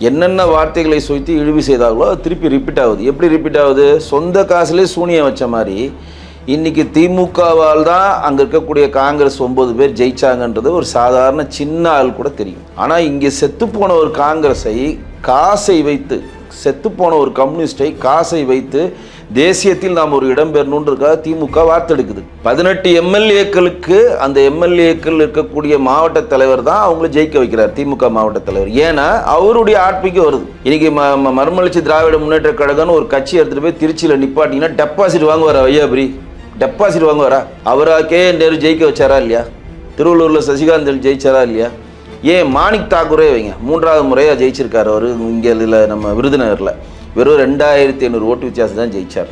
என்னென்ன வார்த்தைகளை சொய்த்து இழிவு செய்தார்களோ அது திருப்பி ரிப்பீட் ஆகுது. எப்படி ரிப்பீட் ஆகுது? சொந்த காசுலேயே சூனியம் வச்ச மாதிரி இன்றைக்கி திமுகவால் தான் அங்கே இருக்கக்கூடிய காங்கிரஸ் 9 பேர் ஜெயிச்சாங்கன்றது ஒரு சாதாரண சின்ன ஆள் கூட தெரியும். ஆனால் இங்கே செத்துப்போன ஒரு காங்கிரஸை காசை வைத்து, செத்துப்போன ஒரு கம்யூனிஸ்டை காசை வைத்து தேசியத்தில் நாம் ஒரு இடம் பெறணுன்றதுக்காக திமுக வார்த்தெடுக்குது. 18 எம்எல்ஏக்களுக்கு அந்த எம்எல்ஏக்கள் இருக்கக்கூடிய மாவட்ட தலைவர் தான் அவங்கள ஜெயிக்க வைக்கிறார், திமுக மாவட்ட தலைவர். ஏன்னா அவருடைய ஆட்பிக்கு வருது. இன்னைக்கு மறுமலர்ச்சி திராவிட முன்னேற்ற கழகம்னு ஒரு கட்சி எடுத்துகிட்டு போய் திருச்சியில் நிப்பாட்டிங்கன்னா டெபாசிட் வாங்குவாரா? வையாபுரி டெபாசிட் வாங்குவாரா? அவராக்கே நேரு ஜெயிக்க வச்சாரா இல்லையா? திருவள்ளூரில் சசிகாந்த் ஜெயிச்சாரா இல்லையா? ஏன் மாணிக் தாக்கூரே வைங்க, 3வது முறையாக ஜெயிச்சிருக்காரு அவர். இங்கே இதில் நம்ம விருதுநகரில் வெறும் 2500 ஓட்டு வித்தியாசம் தான் ஜெயிச்சார்.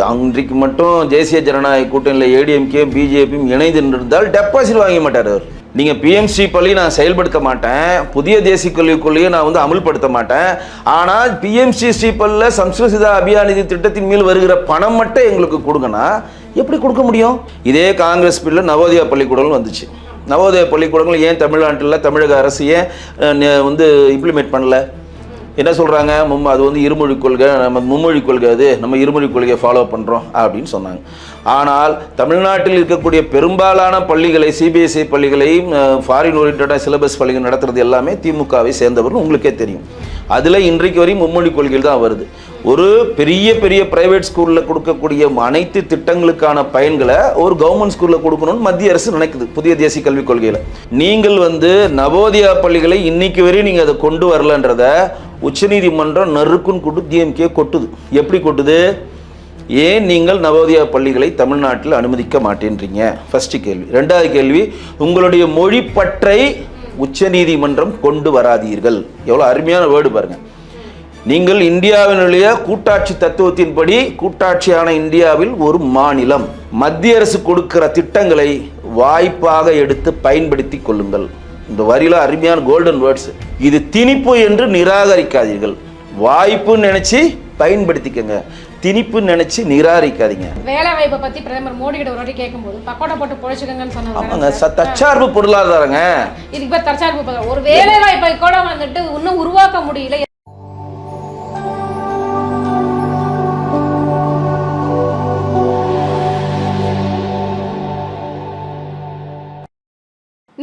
அன்றைக்கு மட்டும் தேசிய ஜனநாயக கூட்டணியில் ஏடிஎம்கே பிஜேபியும் இணைந்து நின்றிருந்தால் டெபாசிட் வாங்க மாட்டார் அவர். நீங்கள் பிஎம்சி பள்ளி நான் செயல்படுத்த மாட்டேன், புதிய தேசிய கல்விக் கொள்கையை நான் அமல்படுத்த மாட்டேன், ஆனால் பிஎம்சி ஸ்ரீபல்லில் சம்ஸ்கிருத அபியாநிதி திட்டத்தின் மேல் வருகிற பணம் மட்டும் எங்களுக்கு கொடுங்கன்னா எப்படி கொடுக்க முடியும்? இதே காங்கிரஸ் பில்ல நவோதயா பள்ளிக்கூடங்கள் வந்துச்சு. நவோதய பள்ளிக்கூடங்கள் ஏன் தமிழ்நாட்டில் தமிழக அரசு ஏன் இம்ப்ளிமெண்ட் பண்ணல? என்ன சொல்கிறாங்க? அது இருமொழி கொள்கை, நம்ம மும்மொழி கொள்கை, அது நம்ம இருமொழி கொள்கையை ஃபாலோ பண்ணுறோம் அப்படின்னு சொன்னாங்க. ஆனால் தமிழ்நாட்டில் இருக்கக்கூடிய பெரும்பாலான பள்ளிகளை, சிபிஎஸ்இ பள்ளிகளையும் ஃபாரின் ஓரியன்டான சிலபஸ் பள்ளிகள் நடத்துறது எல்லாமே திமுகவை சேர்ந்தவர்கள் உங்களுக்கே தெரியும். அதில் இன்றைக்கு வரையும் மும்மொழி கொள்கையில் தான் வருது. ஒரு பெரிய பெரிய பிரைவேட் ஸ்கூலில் கொடுக்கக்கூடிய அனைத்து திட்டங்களுக்கான பயன்களை ஒரு கவர்மெண்ட் ஸ்கூலில் கொடுக்கணும்னு மத்திய அரசு நினைக்குது புதிய தேசிய கல்விக் கொள்கையில். நீங்கள் நவோதயா பள்ளிகளை இன்னைக்கு வரையும் நீங்கள் அதை கொண்டு வரலன்றத உச்சநீதிமன்றம் நறுக்குன்னு கொண்டு டிஎம்கே கொட்டுது. எப்படி கொட்டுது? ஏன் நீங்கள் நவோதயா பள்ளிகளை தமிழ்நாட்டில் அனுமதிக்க மாட்டேன்றீங்க? ஃபர்ஸ்ட் கேள்வி. 2வது கேள்வி, உங்களுடைய மொழி பற்றை உச்சநீதிமன்றம் கொண்டு வராதீர்கள். எவ்வளோ அருமையான வேர்டு பாருங்க. நீங்கள் இந்தியாவினுடைய கூட்டாட்சி தத்துவத்தின்படி கூட்டாட்சியான இந்தியாவில் ஒரு மாநிலம், மத்திய அரசு கொடுக்கிற திட்டங்களை வாய்ப்பாக எடுத்து பயன்படுத்தி கொள்ளுங்கள். இந்த வரியில அருமையான கோல்டன் வேர்ட்ஸ். இது திணிப்பு என்று நிராகரிக்காதீர்கள். வாய்ப்புன்னு நினைச்சு பயன்படுத்திக்கங்க, திணிப்பு நினைச்சு நிராகரிக்காதீங்க. வேலை வாய்ப்பை பத்தி பிரதமர் மோடி கிட்ட ஒரு வாட்டி கேட்கும்போது பக்கோடா போட்டு பொழைச்சுக்கங்கன்னு சொன்னாங்க. தற்சார்பு பொருளாதாரங்க. இதுக்கு பேர் தற்சார்பு. ஒரு வேலை வாய்ப்பை கூட இன்னும் உருவாக்க முடியல.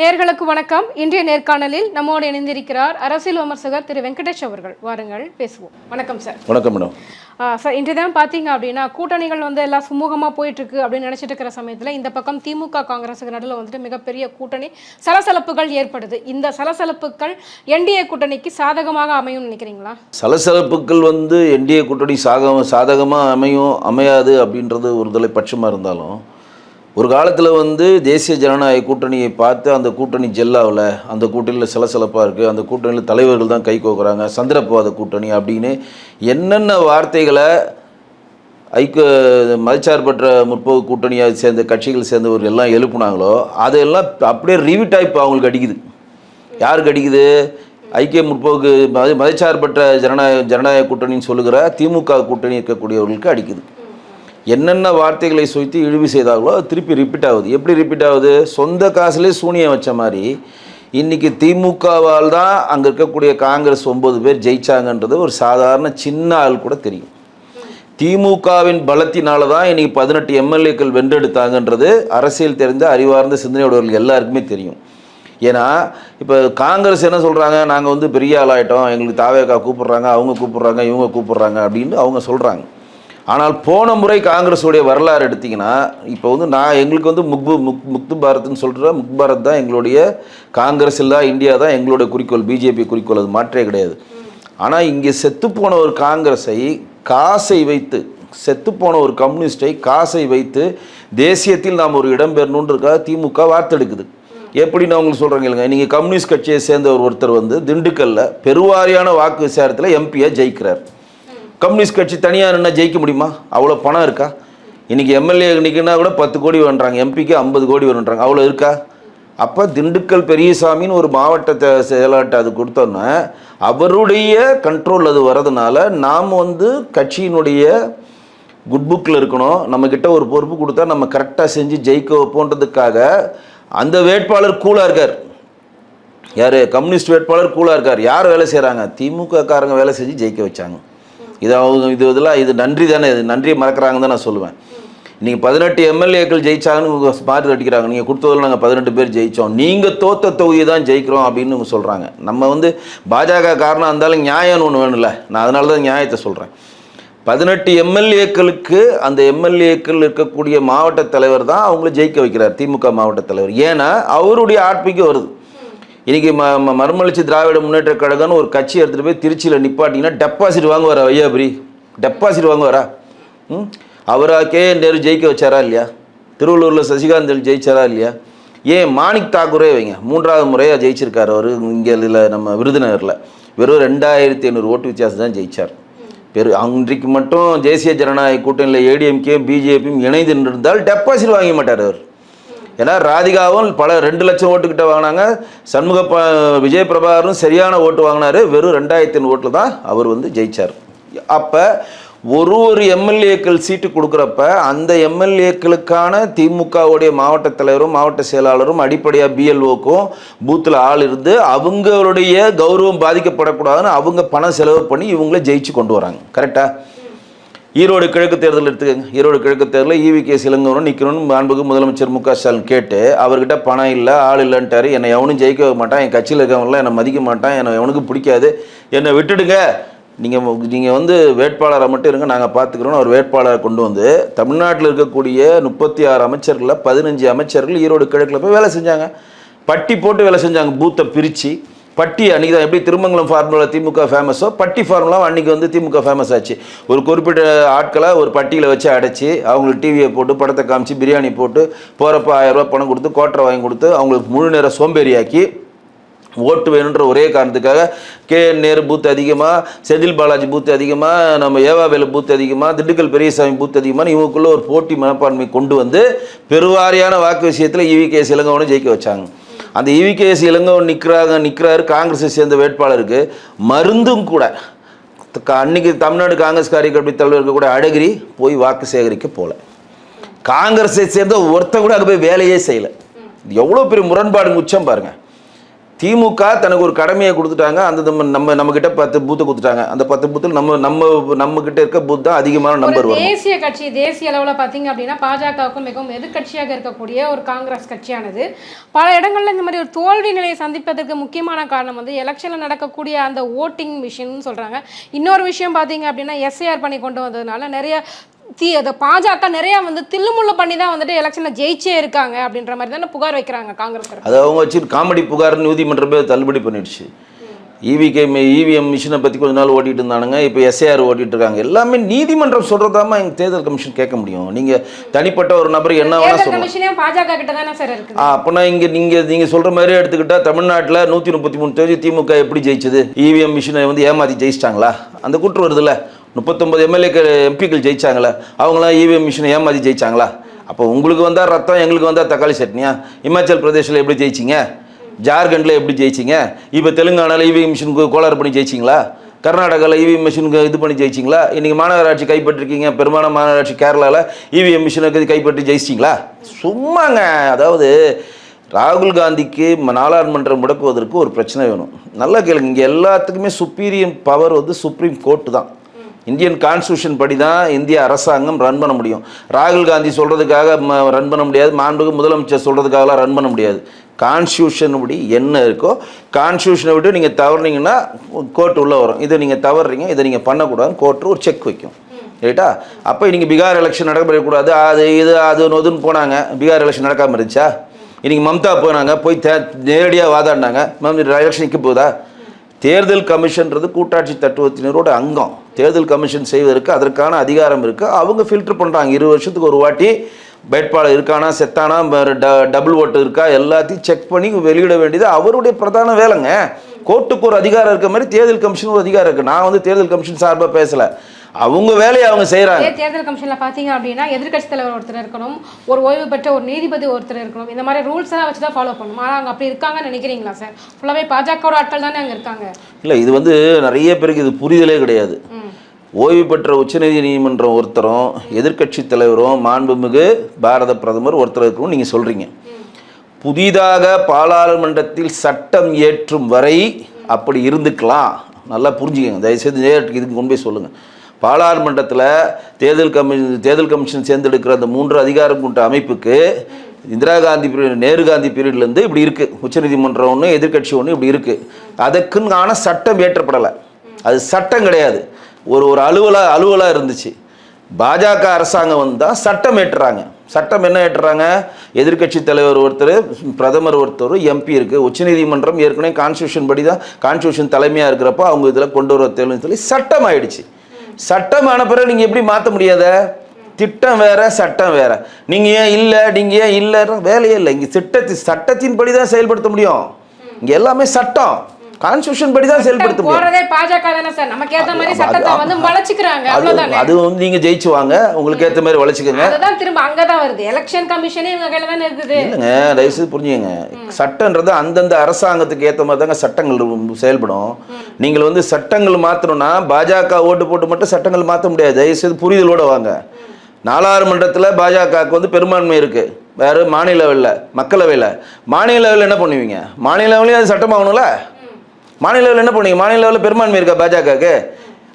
நேர்களுக்கு வணக்கம். இன்றைய நேர்காணலில் நம்மோடு இணைந்திருக்கிறார் அரசியல் விமர்சகர் திரு வெங்கடேஷ் அவர்கள். வாருங்கள் பேசுவோம். வணக்கம் சார். வணக்கம் மேடம். சார், இன்றைய தான் பார்த்தீங்க அப்படின்னா கூட்டணிகள் எல்லாம் சுமூகமாக போயிட்டு இருக்கு அப்படின்னு நினைச்சிட்டு இருக்கிற சமயத்தில் இந்த பக்கம் திமுக காங்கிரஸுக்கு நடுவில் மிகப்பெரிய கூட்டணி சலசலப்புகள் ஏற்படுது. இந்த சலசலப்புகள் என்டிஏ கூட்டணிக்கு சாதகமாக அமையும் நினைக்கிறீங்களா? சலசலப்புகள் என்டிஏ கூட்டணி சாதகமாக அமையாது அப்படின்றது ஒரு தலைப்பட்சமாக இருந்தாலும், ஒரு காலத்தில் தேசிய ஜனநாயக கூட்டணியை பார்த்து அந்த கூட்டணி ஜெல்லாவில், அந்த கூட்டணியில் சலசலப்பாக இருக்குது, அந்த கூட்டணியில் தலைவர்கள் தான் கை கோக்குறாங்க, சந்திரபாத கூட்டணி அப்படின்னு என்னென்ன வார்த்தைகளை மதச்சார்பற்ற முற்போக்கு கூட்டணியை சேர்ந்த கட்சிகள் சேர்ந்தவர்கள் எல்லாம் எழுப்புனாங்களோ அதெல்லாம் அப்படியே ரிவிட் இப்போ அவங்களுக்கு அடிக்குது. யாருக்கு அடிக்குது? ஐக்கிய முற்போக்கு மதச்சார்பற்ற ஜனநாயக கூட்டணின்னு சொல்லுகிற திமுக கூட்டணி இருக்கக்கூடியவர்களுக்கு அடிக்குது. என்னென்ன வார்த்தைகளை சொய்த்து இழிவு செய்தார்களோ அது திருப்பி ரிப்பீட் ஆகுது. எப்படி ரிப்பீட் ஆகுது? சொந்த காசுலேயே சூனியம் வச்ச மாதிரி இன்றைக்கி திமுகவால் தான் அங்கே இருக்கக்கூடிய காங்கிரஸ் 9 பேர் ஜெயிச்சாங்கன்றது ஒரு சாதாரண சின்ன ஆள் கூட தெரியும். திமுகவின் பலத்தினால தான் இன்றைக்கி 18 எம்எல்ஏக்கள் வென்றெடுத்தாங்கன்றது அரசியல் தெரிந்த அறிவார்ந்த சிந்தனையுடையவர்கள் எல்லாருக்குமே தெரியும். ஏன்னா இப்போ காங்கிரஸ் என்ன சொல்கிறாங்க, நாங்கள் பெரிய ஆளாயிட்டோம், எங்களுக்கு தாவேக்கா கூப்பிட்றாங்க, அவங்க கூப்பிட்றாங்க, இவங்க கூப்பிட்றாங்க அப்படின்னு அவங்க சொல்கிறாங்க. ஆனால் போன முறை காங்கிரஸுடைய வரலாறு எடுத்திங்கன்னா இப்போ எங்களுக்கு முக்து பாரத்னு சொல்கிற முக் பாரத் தான் எங்களுடைய, காங்கிரஸ் இல்லா இந்தியா தான் எங்களுடைய குறிக்கோள், பிஜேபி குறிக்கோள், அது மாற்றே கிடையாது. ஆனால் இங்கே செத்துப்போன ஒரு காங்கிரஸை காசை வைத்து, செத்துப்போன ஒரு கம்யூனிஸ்டை காசை வைத்து தேசியத்தில் நாம் ஒரு இடம் பெறணுன்றதுக்காக திமுக வார்த்தெடுக்குது. எப்படி நான் உங்களுக்கு சொல்கிறேங்க இல்லைங்க, நீங்கள் கம்யூனிஸ்ட் கட்சியை சேர்ந்த ஒருத்தர் திண்டுக்கல்லில் பெருவாரியான வாக்கு விசாரத்தில் எம்பியாக ஜெயிக்கிறார். கம்யூனிஸ்ட் கட்சி தனியாக நின்னா ஜெயிக்க முடியுமா? அவ்வளோ பணம் இருக்கா? இன்றைக்கி எம்எல்ஏ நிற்கினா கூட 10 கோடி வேணுன்றாங்க, எம்பிக்கு 50 கோடி வேணுன்றாங்க. அவ்வளோ இருக்கா? அப்போ திண்டுக்கல் பெரியசாமின்னு ஒரு மாவட்டத்தை செயலாட்ட அது கொடுத்தோன்னா அவருடைய கண்ட்ரோல் அது வரதுனால நாம் கட்சியினுடைய குட் புக்கில் இருக்கணும், நம்மக்கிட்ட ஒரு பொறுப்பு கொடுத்தா நம்ம கரெக்டாக செஞ்சு ஜெயிக்க வைப்போன்றதுக்காக அந்த வேட்பாளர் கூலாக இருக்கார். யார் கம்யூனிஸ்ட் வேட்பாளர் கூலாக இருக்கார். யார் வேலை செய்கிறாங்க? திமுக காரங்க வேலை செஞ்சு ஜெயிக்க வச்சாங்க. இதெல்லாம் இது நன்றி தானே, இது நன்றியை மறக்கிறாங்கன்னு தான் நான் சொல்லுவேன். நீங்கள் 18 எம்எல்ஏக்கள் ஜெயிச்சாங்கன்னு ஸ்மார்ட் அடிக்கிறாங்க. நீங்கள் கொடுத்ததில் நாங்கள் 18 பேர் ஜெயித்தோம், நீங்கள் தோத்த தொகுதியை தான் ஜெயிக்கிறோம் அப்படின்னு சொல்கிறாங்க. நம்ம பாஜக காரணம் இருந்தாலும் நியாயம்னு ஒன்று வேணும்ல, நான் அதனால தான் நியாயத்தை சொல்கிறேன். 18 எம்எல்ஏக்களுக்கு அந்த எம்எல்ஏக்கள் இருக்கக்கூடிய மாவட்ட தலைவர் தான் அவங்கள ஜெயிக்க வைக்கிறார், திமுக மாவட்ட தலைவர். ஏன்னா அவருடைய ஆட்பிக்கு வருது. இன்றைக்கி மறுமலர்ச்சி திராவிட முன்னேற்ற கழகம்னு ஒரு கட்சி எடுத்துகிட்டு போய் திருச்சியில் நிப்பாட்டிங்கன்னா டெபாசிட் வாங்குவாரா? ஐயாபுரி டெபாசிட் வாங்குவாரா? அவரா KN நேரு ஜெயிக்க வச்சாரா இல்லையா? திருவள்ளூரில் சசிகாந்த் ஜெயிச்சாரா இல்லையா? ஏன் மாணிக் தாக்கூரே வைங்க, 3வது முறையாக ஜெயிச்சிருக்காரு அவர். இங்கே இல்லை நம்ம விருதுநகரில் வெறும் 2500 ஓட்டு வித்தியாசம் தான் ஜெயிச்சார். அன்றைக்கு மட்டும் தேசிய ஜனநாயக கூட்டணியில் ADMK BJPயும் இணைந்து இருந்தால் டெபாசிட் வாங்க மாட்டார் அவர். ஏன்னா ராதிகாவும் பல 2 லட்சம் ஓட்டுக்கிட்ட வாங்கினாங்க, விஜய் பிரபாகரும் சரியான ஓட்டு வாங்கினார். வெறும் 2500 ஓட்டில் தான் அவர் ஜெயிச்சார். அப்போ ஒரு எம்எல்ஏக்கள் சீட்டு கொடுக்குறப்ப அந்த எம்எல்ஏக்களுக்கான திமுகவுடைய மாவட்ட தலைவரும் மாவட்ட செயலாளரும் அடிப்படையாக BLOக்கும் பூத்தில் ஆள் இருந்து அவங்களுடைய கௌரவம் பாதிக்கப்படக்கூடாதுன்னு அவங்க பணம் செலவு பண்ணி இவங்கள ஜெயிச்சு கொண்டு வராங்க. கரெக்டாக? ஈரோடு கிழக்கு தேர்தல் எடுத்துக்கங்க. ஈரோடு கிழக்கு தேர்தலில் EVK இளங்கோவனும் நிற்கணும்னு மாண்புமிகு முதலமைச்சர் MK ஸ்டாலின் கேட்டு அவர்கிட்ட பணம் இல்லை, ஆள் இல்லைன்ட்டார். என்னை எவனும் ஜெயிக்க மாட்டான், என் கட்சியில் இருக்கவங்களாம் என்னை மதிக்க மாட்டான், என்னை எவனுக்கு பிடிக்காது, என்னை விட்டுடுங்க, நீங்கள் வேட்பாளரை மட்டும் இருங்க, நாங்கள் பார்த்துக்கிறோன்னு அவர் வேட்பாளரை கொண்டு தமிழ்நாட்டில் இருக்கக்கூடிய 36 அமைச்சர்களில் 15 அமைச்சர்கள் ஈரோடு கிழக்கில் போய் வேலை செஞ்சாங்க. பட்டி போட்டு வேலை செஞ்சாங்க, பூத்தை பிரித்து. பட்டி அன்றைக்கி தான் எப்படி திருமங்கலம் ஃபார்முலா திமுக ஃபேமஸோ பட்டி ஃபார்முலா அன்றைக்கி திமுக ஃபேமஸ் ஆச்சு. ஒரு குறிப்பிட்ட ஆட்களை ஒரு பட்டியில் வச்சு அடைச்சி அவங்களுக்கு டிவியை போட்டு படத்தை காமிச்சு பிரியாணி போட்டு போகிறப்ப 1000 ரூபா பணம் கொடுத்து கோட்டரை வாங்கி கொடுத்து அவங்களுக்கு முழு நேர சோம்பேறியாக்கி ஓட்டு வேணுன்ற ஒரே காரணத்துக்காக KN நேரு பூத்து அதிகமாக, செந்தில் பாலாஜி பூத்து அதிகமாக, நம்ம ஏவாவேலு பூத்து அதிகமாக, திண்டுக்கல் பெரியசாமி பூத்து அதிகமாக, இவங்களுக்குள்ள ஒரு போட்டி மனப்பான்மை கொண்டு பெருவாரியான வாக்கு விஷயத்தில் EVK இளங்கோவனை ஜெயிக்க வச்சாங்க. அந்த EVK இளங்கோவன் நிற்கிறாரு காங்கிரஸை சேர்ந்த வேட்பாளருக்கு மருந்தும் கூட அன்னைக்கு தமிழ்நாடு காங்கிரஸ் காரியக்கமிட்டி தலைவர் இருக்கக்கூட அழகிரி போய் வாக்கு சேகரிக்க போகல. காங்கிரஸை சேர்ந்த ஒருத்த கூட அங்கே போய் வேலையே செய்யலை. எவ்வளோ பெரிய முரண்பாடு உச்சம் பாருங்கள். திமுக தனக்கு ஒரு கடமையை கொடுத்துட்டாங்க, அந்த நம்மக்கிட்ட 10 பூத்தை கொடுத்துட்டாங்க. அந்த 10 பூத்தில் நம்மக்கிட்ட இருக்க பூத் தான் அதிகமான நம்பர் வரும். தேசிய கட்சி தேசிய அளவில் பார்த்தீங்க அப்படின்னா பாஜகவுக்கும் மிகவும் எதிர்கட்சியாக இருக்கக்கூடிய ஒரு காங்கிரஸ் கட்சியானது பல இடங்களில் இந்த மாதிரி ஒரு தோல்வி நிலையை சந்திப்பதற்கு முக்கியமான காரணம் எலெக்ஷனில் நடக்கக்கூடிய அந்த ஓட்டிங் மிஷின் சொல்கிறாங்க. இன்னொரு விஷயம் பார்த்தீங்க அப்படின்னா SIR பண்ணி கொண்டு வந்ததுனால நிறைய பாஜக நிறைய தில்லுமுள்ளு பண்ணி தான் எலெக்ஷனில் ஜெயிச்சே இருக்காங்க அப்படின்ற மாதிரி தானே புகார் வைக்கிறாங்க காங்கிரஸ். அது அவங்க வச்சு காமெடி புகார் நீதிமன்றமே தள்ளுபடி பண்ணிடுச்சு. EVM மிஷினை பற்றி கொஞ்ச நாள் ஓட்டிகிட்டு இருந்தானுங்க, இப்போ SIR ஓட்டிகிட்டு இருக்காங்க. எல்லாமே நீதிமன்றம் சொல்கிறதாம எங்கள் தேர்தல் கமிஷன் கேட்க முடியும். நீங்கள் தனிப்பட்ட ஒரு நபர் என்ன வேணா சொல்லலாம். பாஜக கிட்ட தானே சார் இருக்கு. அப்போனா இங்கே நீங்கள் சொல்கிற மாதிரி எடுத்துக்கிட்டால் தமிழ்நாட்டில் 133 தேதி திமுக எப்படி ஜெயிச்சது? EVM மிஷினை ஏமாற்றி ஜெயிச்சிட்டாங்களா? அந்த கூற்று வருதுல்ல. 39 MPக்கள் ஜெயிச்சாங்களா? அவங்களாம் EVM மிஷினை ஏமாற்றி ஜெயிச்சாங்களா? அப்போ உங்களுக்கு வந்தால் ரத்தம், எங்களுக்கு வந்தால் தக்காளி சட்னியா? இமாச்சல் பிரதேசில் எப்படி ஜெயிச்சிங்க? ஜார்க்கண்டில் எப்படி ஜெயிச்சிங்க? இப்போ தெலுங்கானாவில் EVM மிஷினுக்கு கோளாறு பண்ணி ஜெயிச்சிங்களா? கர்நாடகாவில் EVM மிஷினுக்கு இது பண்ணி ஜெயிச்சிங்களா? இன்றைக்கி மாநகராட்சி கைப்பற்றிருக்கீங்க, பெரும்பாலான மாநகராட்சி கேரளாவில் EVM மிஷினுக்கு கைப்பற்றி ஜெயிச்சிங்களா? சும்மாங்க. அதாவது ராகுல் காந்திக்கு நாடாளுமன்றம் முடக்குவதற்கு ஒரு பிரச்சனை வேணும். நல்லா கேளுங்க, இங்கே எல்லாத்துக்குமே சுப்பீரியர் பவர் சுப்ரீம் கோர்ட்டு தான். இந்தியன் கான்ஸ்டியூஷன் படி தான் இந்திய அரசாங்கம் ரன் பண்ண முடியும். ராகுல் காந்தி சொல்கிறதுக்காக ரன் பண்ண முடியாது, மாண்புமிகு முதலமைச்சர் சொல்கிறதுக்காகலாம் ரன் பண்ண முடியாது. கான்ஸ்டியூஷன் படி என்ன இருக்கோ கான்ஸ்டியூஷனை விட்டு நீங்கள் தவறுனீங்கன்னா கோர்ட்டு உள்ளே வரும். இதை நீங்கள் தவறுறீங்க, இதை நீங்கள் பண்ணக்கூடாதுன்னு கோர்ட்டு ஒரு செக் வைக்கும். ரைட்டா? அப்போ இன்றைக்கி பீகார் எலெக்ஷன் நடக்கக்கூடாது, அது நொதுன்னு போனாங்க. பீகார் எலெக்ஷன் நடக்காமல் இருந்துச்சா? இன்றைக்கி மம்தா போனாங்க, போய் நேரடியாக வாதாடினாங்க. எலெக்ஷன் நிற்க போதா? தேர்தல் கமிஷன்றது கூட்டாட்சி தத்துவத்தினரோட அங்கம். தேர்தல் கமிஷன் செய்வதற்கு அதற்கான அதிகாரம் இருக்குது. அவங்க ஃபில்டர் பண்ணுறாங்க. 20 வருஷத்துக்கு ஒரு வாட்டி வேட்பாளர் இருக்கானா, செத்தானா, டபுள் ஓட்டு இருக்கா, எல்லாத்தையும் செக் பண்ணி வெளியிட வேண்டியது அவருடைய பிரதான வேலைங்க. கோர்ட்டுக்கு ஒரு அதிகாரம் இருக்க மாதிரி தேர்தல் கமிஷனுக்கு ஒரு அதிகாரம் இருக்குது. நான் தேர்தல் கமிஷன் சார்பாக பேசலை, அவங்க வேலையை அவங்க செய்கிறாங்க. தேர்தல் கமிஷனில் பார்த்தீங்க அப்படின்னா எதிர்கட்சி தலைவர் ஒருத்தர் இருக்கணும், ஒரு ஓய்வு பெற்ற ஒரு நீதிபதி ஒருத்தர் இருக்கணும். இந்த மாதிரி ரூல்ஸ் எல்லாம் வச்சு தான் ஃபாலோ பண்ணணும். ஆனால் அங்கே அப்படி இருக்காங்கன்னு நினைக்கிறீங்களா சார்? ஃபுல்லாகவே பாஜகவோட ஆட்கள் தானே அங்கே இருக்காங்க. இல்லை, இது நிறைய பேருக்கு இது புரிதலே கிடையாது. ஓய்வு பெற்ற உச்சநீதிமன்றம் ஒருத்தரும் எதிர்கட்சி தலைவரும் மாண்புமிகு பாரத பிரதமர் ஒருத்தர் இருக்கணும் நீங்கள் சொல்கிறீங்க. புதிதாக பாராளுமன்றத்தில் சட்டம் இயற்றும் வரை அப்படி இருந்துக்கலாம். நல்லா புரிஞ்சுக்கங்க, தயவுசெய்து இதுக்கு கொண்டு போய் சொல்லுங்கள். பாராளுமன்றத்தில் தேர்தல் கமிஷன் சேர்ந்தெடுக்கிற அந்த 3 அதிகாரம் கொண்ட அமைப்புக்கு இந்திரா காந்தி பீரியட், நேரு காந்தி பீரியட்லேருந்து இப்படி இருக்குது. உச்சநீதிமன்றம் ஒன்று, எதிர்கட்சி ஒன்று, இப்படி இருக்குது. அதுக்குன்னு சட்டம் ஏற்றப்படலை. அது சட்டம் கிடையாது, ஒரு அலுவலாக இருந்துச்சு. பாஜக அரசாங்கம் வந்தால் சட்டம் ஏற்றுறாங்க. சட்டம் என்ன ஏற்றுறாங்க? எதிர்கட்சி தலைவர் ஒருத்தர், பிரதமர் ஒருத்தர், எம்பி இருக்குது. உச்சநீதிமன்றம் ஏற்கனவே கான்ஸ்டியூஷன் படி தான், கான்ஸ்டியூஷன் தலைமையாக இருக்கிறப்போ அவங்க இதில் கொண்டு வர தேவைன்னு சொல்லி சட்டம் ஆயிடுச்சு. சட்டம் ஆன பிறகு நீங்கள் எப்படி மாற்ற முடியாத? திட்டம் வேற, சட்டம் வேற. நீங்கள் ஏன் இல்லை வேலையே இல்லை. இங்கே சட்டத்தின் படி தான் செயல்படுத்த முடியும். இங்கே எல்லாமே சட்டம், கான்ஸ்டியூஷன் படி தான் செயல்படுத்த முடியும். பாஜக தானே சார் நமக்கு ஏத்த மாதிரி சட்டத்தை வந்து வளைச்சுக்கிறாங்க. அது வந்து நீங்க ஜெயிச்சு வாங்க, உங்களுக்கு ஏத்த மாதிரி வளைச்சுக்கங்க. அதுதான் திரும்ப அங்கதான் வருது. எலெக்ஷன் கமிஷனே இவங்க கையில தானே இருக்குது. இல்லைங்க, தயவுசெய்து புரிஞ்சுங்க. சட்டம்ன்றது அந்தந்த அரசாங்கத்துக்கு ஏற்ற மாதிரி தாங்க சட்டங்கள் செயல்படும். நீங்கள் வந்து சட்டங்கள் மாற்றணும்னா பாஜக ஓட்டு போட்டு மட்டும் சட்டங்கள் மாற்ற முடியாது. தயவுசெய்து புரிதலோட வாங்க. நாடாளுமன்றத்தில் பாஜகவுக்கு வந்து பெரும்பான்மை இருக்குது. வேறு மாநில லெவலில், மக்களவையில். மாநில லெவலில் என்ன பண்ணுவீங்க? மாநில லெவலையும் அது சட்டமாகணும்ல. மாநில லெவலில் என்ன பண்ணுவீங்க? மாநில லெவலில் பெரும்பான்மை இருக்கா பாஜகவுக்கு?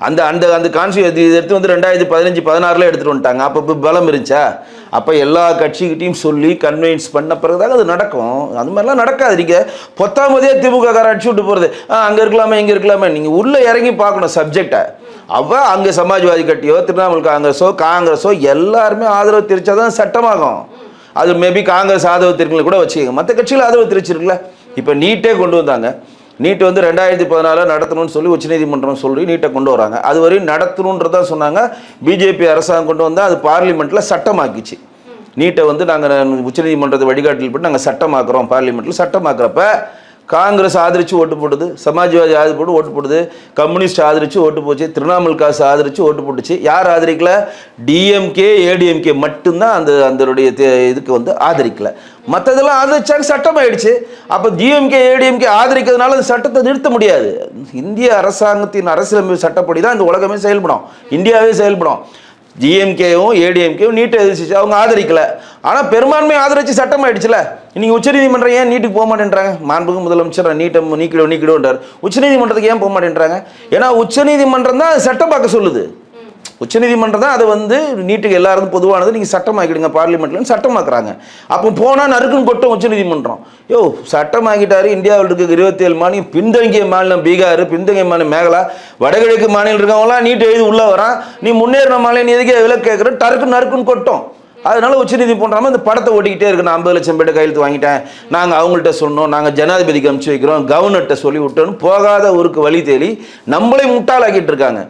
அந்த அந்த அந்த கான்ஸ்டியூஷன் எடுத்து வந்து 2015-16 எடுத்துகிட்டு வந்துட்டாங்க. அப்போ பலம் இருந்துச்சா? அப்போ எல்லா கட்சிக்கிட்டையும் சொல்லி கன்வின்ஸ் பண்ண பிறகுதாங்க அது நடக்கும். அது மாதிரிலாம் நடக்காது. நீங்கள் பொத்தாமதே திமுக கார அடிச்சு விட்டு போகிறது, அங்கே இருக்கலாமே இங்கே இருக்கலாமே. நீங்கள் உள்ளே இறங்கி பார்க்கணும் சப்ஜெக்டை. அங்கே சமாஜ்வாதி கட்சியோ, திரிணாமுல் காங்கிரஸோ எல்லாருமே ஆதரவு தெரிவித்தா தான் சட்டமாகும். அது மேபி காங்கிரஸ் ஆதரவு தெரிவிக்கல கூட வச்சுக்கோங்க, மற்ற கட்சியில் ஆதரவு தெரிவிச்சிருக்குல்ல. இப்போ நீட்டே கொண்டு வந்தாங்க. நீட் வந்து 2014 நடத்தணும்னு சொல்லி உச்சநீதிமன்றம் சொல்லி நீட்டை கொண்டு வராங்க. அது வரையும் நடத்தணுன்றதான் சொன்னாங்க. பிஜேபி அரசாங்கம் கொண்டு வந்தால் அது பார்லிமெண்ட்டில் சட்டமாக்கிச்சு. நீட்டை வந்து நாங்கள் உச்சநீதிமன்றத்தை வழிகாட்டில் போட்டு நாங்கள் சட்டமாக்குறோம். பார்லிமெண்ட்டில் சட்டமாக்குறப்ப காங்கிரஸ் ஆதரித்து ஓட்டு போடுது, சமாஜ்வாதி ஆதரிச்சு ஓட்டு போடுது, கம்யூனிஸ்ட் ஆதரித்து ஓட்டு போச்சு, திரிணாமுல் காசு ஆதரித்து ஓட்டு போட்டுச்சு. யார் ஆதரிக்கல? டிஎம்கே, ஏடிஎம்கே மட்டும்தான் அதனுடைய இதுக்கு வந்து ஆதரிக்கல. மற்றதெல்லாம் ஆதரிச்சாங்க, சட்டம் ஆயிடுச்சு. அப்போ டிஎம்கே, ஏடிஎம்கே ஆதரிக்கிறதுனால அந்த சட்டத்தை நிறுத்த முடியாது. இந்திய அரசாங்கத்தின் அரசியலமைப்பு சட்டப்படி தான் இந்த உலகமே செயல்படும், இந்தியாவே செயல்படும். டிஎம்கேவும் ஏடிஎம்கேவும் நீட்டை எதிர்த்து அவங்க ஆதரிக்கலை. ஆனால் பெரும்பான்மை ஆதரிச்சு சட்டம் ஆயிடுச்சுல. இன்னைக்கு உச்சநீதிமன்றம் ஏன் நீட்டுக்கு போக மாட்டேன்றாங்க? மாண்புமிகு முதலமைச்சர் நீட்டை நீக்கிடுன்றார். உச்சநீதிமன்றத்துக்கு ஏன் போக மாட்டேன்றாங்க? ஏன்னா உச்சநீதிமன்றம் தான் சட்டம் பார்க்க சொல்லுது. உச்சநீதிமன்றம் தான் அதை வந்து நீட்டுக்கு எல்லாருக்கும் பொதுவானது, நீங்கள் சட்டமாக்கிடுங்க பார்லிமெண்ட்லன்னு சட்டமாக்குறாங்க. அப்போ போனால் நறுக்குன்னு கொட்டும் உச்சநீதிமன்றம். சட்டமாக்கிட்டாரு. இந்தியாவில் இருக்க 27 மாநிலம், பின்தங்கிய மாநிலம் பீகார், பின்தங்கிய மாநிலம் மேகலா, வடகிழக்கு மாநிலம் இருக்கவங்களாம் நீட் எழுதி உள்ளே வரான். நீ முன்னேறின மாநிலம் நீ எதுக்கே விலக்கு கேட்குற? நறுக்குன்னு கொட்டும். அதனால உச்சநீதிமன்றம் இந்த படத்தை ஓட்டிக்கிட்டே இருக்கு. நான் 50 லட்சம் பேர் கையெழுத்து வாங்கிட்டேன், நாங்கள் அவங்கள்ட்ட சொன்னோம், நாங்கள் ஜனாதிபதிக்கு அனுப்பிச்சு வைக்கிறோம், கவர்னர்கிட்ட சொல்லி விட்டோன்னு போகாத ஊருக்கு வழி தேடி நம்மளே முட்டாளாக்கிட்டு இருக்காங்க.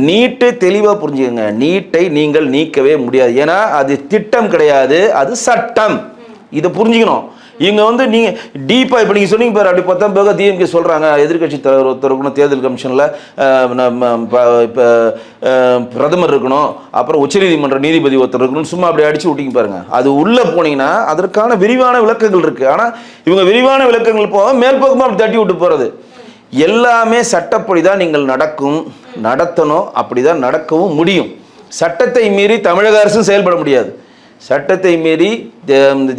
நீட்டை தெளிவாக புரிஞ்சுக்கங்க. நீட்டை நீங்கள் நீக்கவே முடியாது. ஏன்னா அது திட்டம் கிடையாது, அது சட்டம். இதை புரிஞ்சுக்கணும். இவங்க வந்து நீங்கள் டீப்பாக இப்போ நீங்கள் சொன்னீங்க பாரு, அப்படி பார்த்தா போக டிஎம்கே சொல்கிறாங்க எதிர்கட்சி தலைவர் ஒருத்தர் இருக்கணும், தேர்தல் கமிஷனில் இப்போ பிரதமர் இருக்கணும், அப்புறம் உச்சநீதிமன்ற நீதிபதி ஒருத்தர் இருக்கணும், சும்மா அப்படி அடிச்சு விட்டிங்க பாருங்க. அது உள்ளே போனீங்கன்னா அதற்கான விரிவான விளக்கங்கள் இருக்குது. ஆனால் இவங்க விரிவான விளக்கங்கள் போக மேல்பக்கமாக அப்படி தட்டி விட்டு போகிறது. எல்லாமே சட்டப்படி தான் நீங்கள் நடத்தணும், அப்படி தான் நடக்கவும் முடியும். சட்டத்தை மீறி தமிழக அரசும் செயல்பட முடியாது. சட்டத்தை மீறி